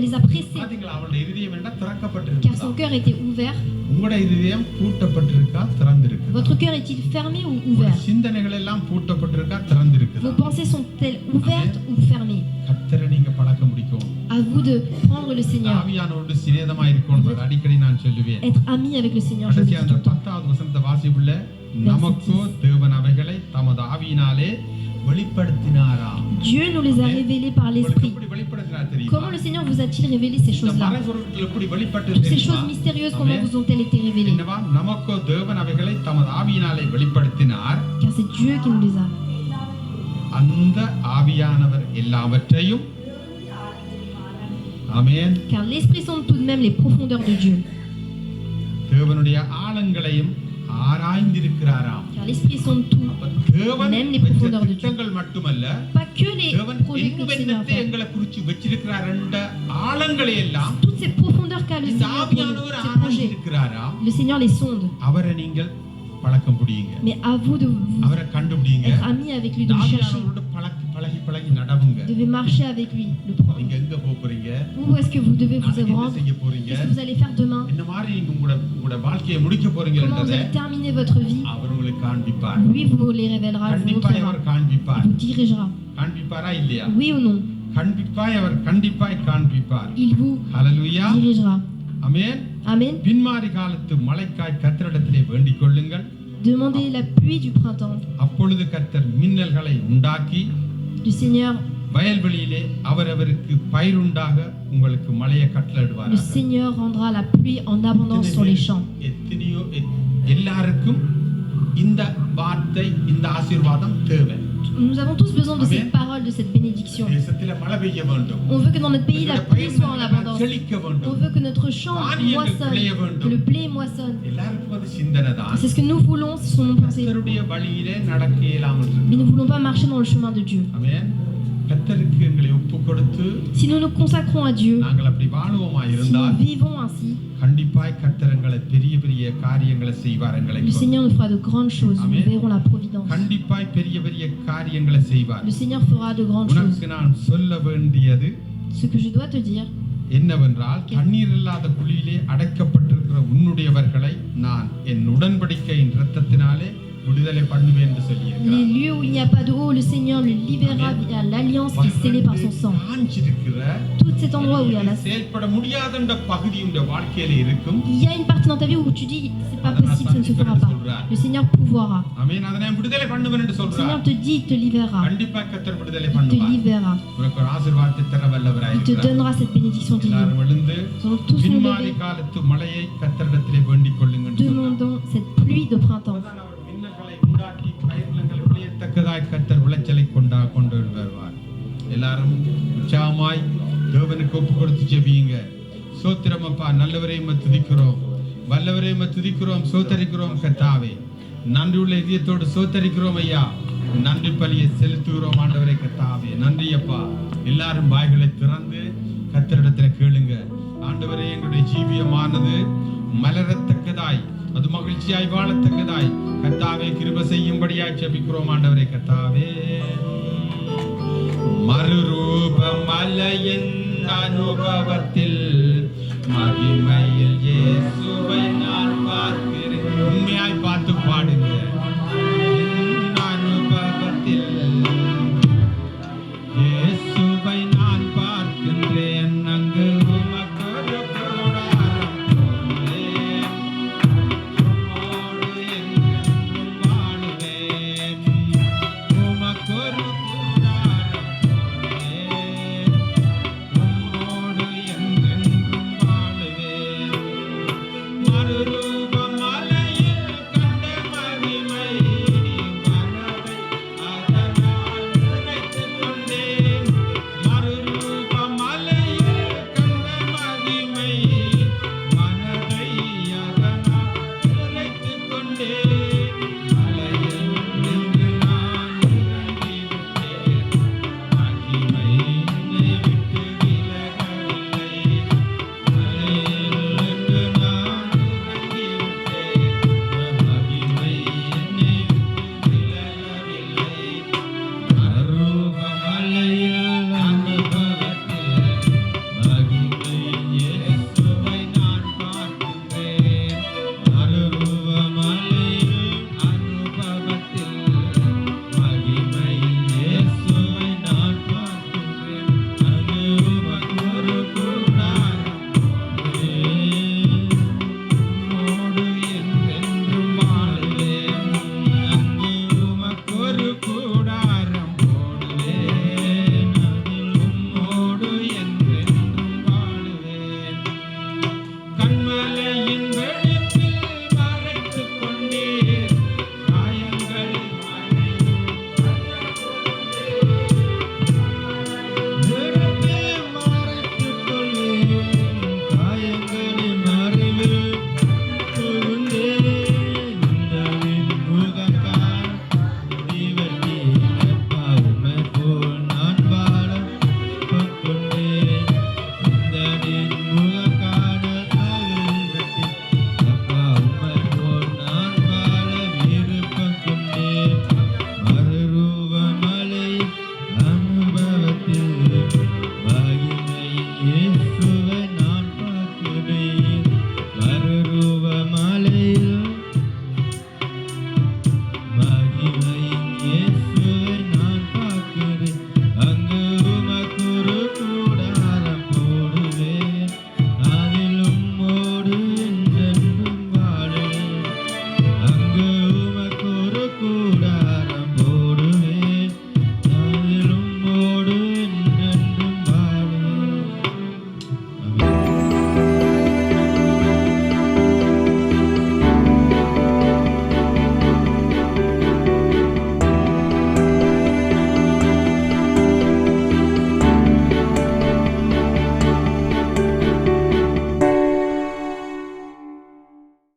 les a pressés பாத்தீங்களா, அவளுடைய இருதயம் என்ன car திறக்கப்பட்டிருக்கு. son cœur était ouvert. உங்களுடைய இருதயம் பூட்டப்பட்டிருக்கா திறந்திருக்கு. Votre cœur est-il fermé ou உங்களுடைய ouvert? சிந்தனைகள் எல்லாம் பூட்டப்பட்டிருக்கா திறந்திருக்கு. Vos pensées sont-elles ouvertes ou fermées? கர்த்தரை நீங்க பழக்க முடிக்கும். À vous de prendre le Seigneur. ஆவியானவரோடு சிநேகமா இருக்கணும். அடிக்கடி நான் சொல்லுவேன். Être ami avec le Seigneur. Je le dis அந்த tout le temps. 10வது வசனத்தை வாசிப்புள்ள நமக்கோ தேவன் அவைகளை தமது ஆவியினாலே வெளிப்படுத்தினாராம். Dieu nous les a révélés par l'Esprit. எப்படி வெளிப்படுத்தினார் தெரியுமா? Comment le Seigneur vous a-t-il révélé ces இந்த choses-là? மறைபொருட்கள் எப்படி வெளிப்பட்டது Toutes ces தெரியுமா? choses mystérieuses, comment vous ont-elles été révélées? என்னவா, நமக்கோ தேவன் அவைகளை தமது ஆவியினாலே வெளிப்படுத்தினார். Car c'est Dieu qui nous les a. அந்த ஆவியானவர் எல்லாவற்றையும் ஆமென். Car l'Esprit sonde tout de même les profondeurs de Dieu. தேவனுடைய ஆழங்களையும் ஆராய்ந்திருக்கிறாராம். Car l'Esprit sonde tout. அப்ப தேவன் Même les வச்ச profondeurs de Dieu. திட்டங்கள் மட்டுமல்ல, Pas que les தேவன் projets que le Seigneur என்னத்தை fait. எங்களை குறித்து வச்சிருக்கிறார் என்ற ஆழங்களை எல்லாம் Toutes ces profondeurs qu'a le இந்த Seigneur pour ஆவியானவர் ces projets. ஆராய்ந்திருக்கிறாராம். Le Seigneur les sonde. அவரை நீங்கள் பழக்கம் புடியுங்க. Mais à vous de vous அவரை கண்டுபிடிங்க. être ami avec lui, de le chercher. ஆவியானவரோடு பழகி நடவுங்க. Vous devez marcher avec lui, le prendre. நீங்க எங்க போறீங்க? Où est-ce que vous devez vous நாளைக்கு என்ன rendre? செய்ய போறீங்க? Qu'est-ce que vous allez faire demain? என்ன மாதிரி நீங்க உங்களோட வாழ்க்கையை முடிக்க Comment vous போறீங்கன்றதை allez terminer votre vie? அவர் உங்களுக்கு காண்பிப்பார். Lui vous les révélera, vous கண்டிப்பாய் montrera, அவர் காண்பிப்பார். vous dirigera. காண்பிப்பாரா இல்லையா? Oui ou non? கண்டிப்பாய் அவர் கண்டிப்பாய் காண்பிப்பார். Il vous ஹல்லேலூயா. dirigera. ஆமென். Amen. பின்மாரி காலத்து மழைக்காய் கர்த்தரிடத்திலே வேண்டிக் கொள்ளுங்கள். Demandez la pluie du printemps. அப்பொழுது கர்த்தர் மின்னல்களை உண்டாக்கி Le Seigneur, வயல்வெளியிலே அவரவருக்கு பயிருண்டாக உங்களுக்கு மழையை le கட்டளையிடுவார். Seigneur rendra la pluie en abondance sur les champs. எத்தனையோ எல்லாருக்கும் இந்த வார்த்தை இந்த ஆசீர்வாதம் தேவை. Nous avons tous besoin de Amen. cette parole, de cette bénédiction. தேசத்திலே மழை பெய்ய வேண்டும். On veut que dans notre pays la pluie soit en abondance. செழிக்க On வேண்டும். veut que notre champ தானியங்கள் விளைய moissonne, வேண்டும். que le blé moissonne. எல்லாருக்கும் அது சிந்தனை தான். C'est ce que nous voulons, ce sont nos pensées. கர்த்தருடைய வழியிலே நடக்க இயலாமல் இருக்கு. Mais nous ne voulons pas marcher dans le chemin de Dieu. ஆமென். கர்த்தருக்கு எங்களை ஒப்பு கொடுத்து Si nous nous consacrons à Dieu, நாங்கள் அப்படி வாழுவோமா si இருந்தால் nous vivons ainsi, கண்டிப்பாய் கர்த்தர் எங்களை பெரிய பெரிய காரியங்களை செய்வார். எங்களை le Seigneur nous fera de grandes choses. Nous Amen. verrons la providence. கண்டிப்பாய் பெரிய பெரிய காரியங்களை செய்வார். Le Seigneur fera de grandes choses. உனக்கு நான் சொல்ல வேண்டியது Ce que je dois te dire, என்னவென்றால், தண்ணீர் இல்லாத குழியிலே அடைக்கப்பட்டிருக்கிற உன்னுடையவர்களை நான் என் உடன்படிக்கையின் இரத்தத்தினாலே விடுதலை பண்ணுவேன் என்று சொல்லியிருக்கிறார். les lieux où il n'y a pas d'eau, le Seigneur le libérera via l'alliance qui est scellée par son sang. Tout cet endroit où il y a la செயல்பட முடியாத என்ற பகுதி உன்னுடைய வாழ்க்கையில இருக்கும். il y a une partie dans ta vie où tu dis c'est pas possible, ça ne se fera pas. Le Seigneur pourvoira. ஆமென். அதை நான் விடுதலை பண்ணுவேன் என்று Le சொல்றார். Seigneur te dit, il te libérera. கண்டிப்பா கர்த்தர் விடுதலை Il te பண்ணுவார். libérera. உனக்கு ஒரு ஆசீர்வாதத்தை தர வல்லவராய் Il te இருக்கிறார். donnera cette bénédiction divine. எல்லாரும் எழுந்து Nous allons tous nous பின்மாரி lever. காலத்து மழையை கர்த்தரிடத்திலே வேண்டிக் கொள்ளுங்கள் என்று சொன்னார். Demandons cette pluie de printemps. அப்பதான் அவர் மின்னல்களை உண்டாக்கி பயிர்களை விளையத்தக்கதாய் கர்த்தர் விளைச்சலை கொண்டு வருவார். எல்லாரும் உற்சாகமாய் தேவனுக்கு ஒப்பு கொடுத்து ஜெபியுங்க. சோத்திரம் அப்பா, நல்லவரை துதிக்கிறோம், வல்லவரை துதிக்கிறோம், சோத்தரிக்கிறோம் கர்த்தாவே. நன்றி உள்ள இதயத்தோடு சோத்தரிக்கிறோம் ஐயா. நன்றி பலியை செலுத்துகிறோம் ஆண்டவரே கர்த்தாவே. நன்றி அப்பா. எல்லாரும் வாய்களை திறந்து கர்த்தரிடத்துல கேளுங்க. ஆண்டவரே, எங்களுடைய ஜீவியமானது மலரத்தக்கதாய், அது மகிழ்ச்சியாய் வாழத்தக்கதாய் கர்த்தாவே கிருபை செய்யும்படியாய் ஜெபிக்கிறோம் ஆண்டவரே கர்த்தாவே. மறுரூப மலையின் அனுபவத்தில் மகிமை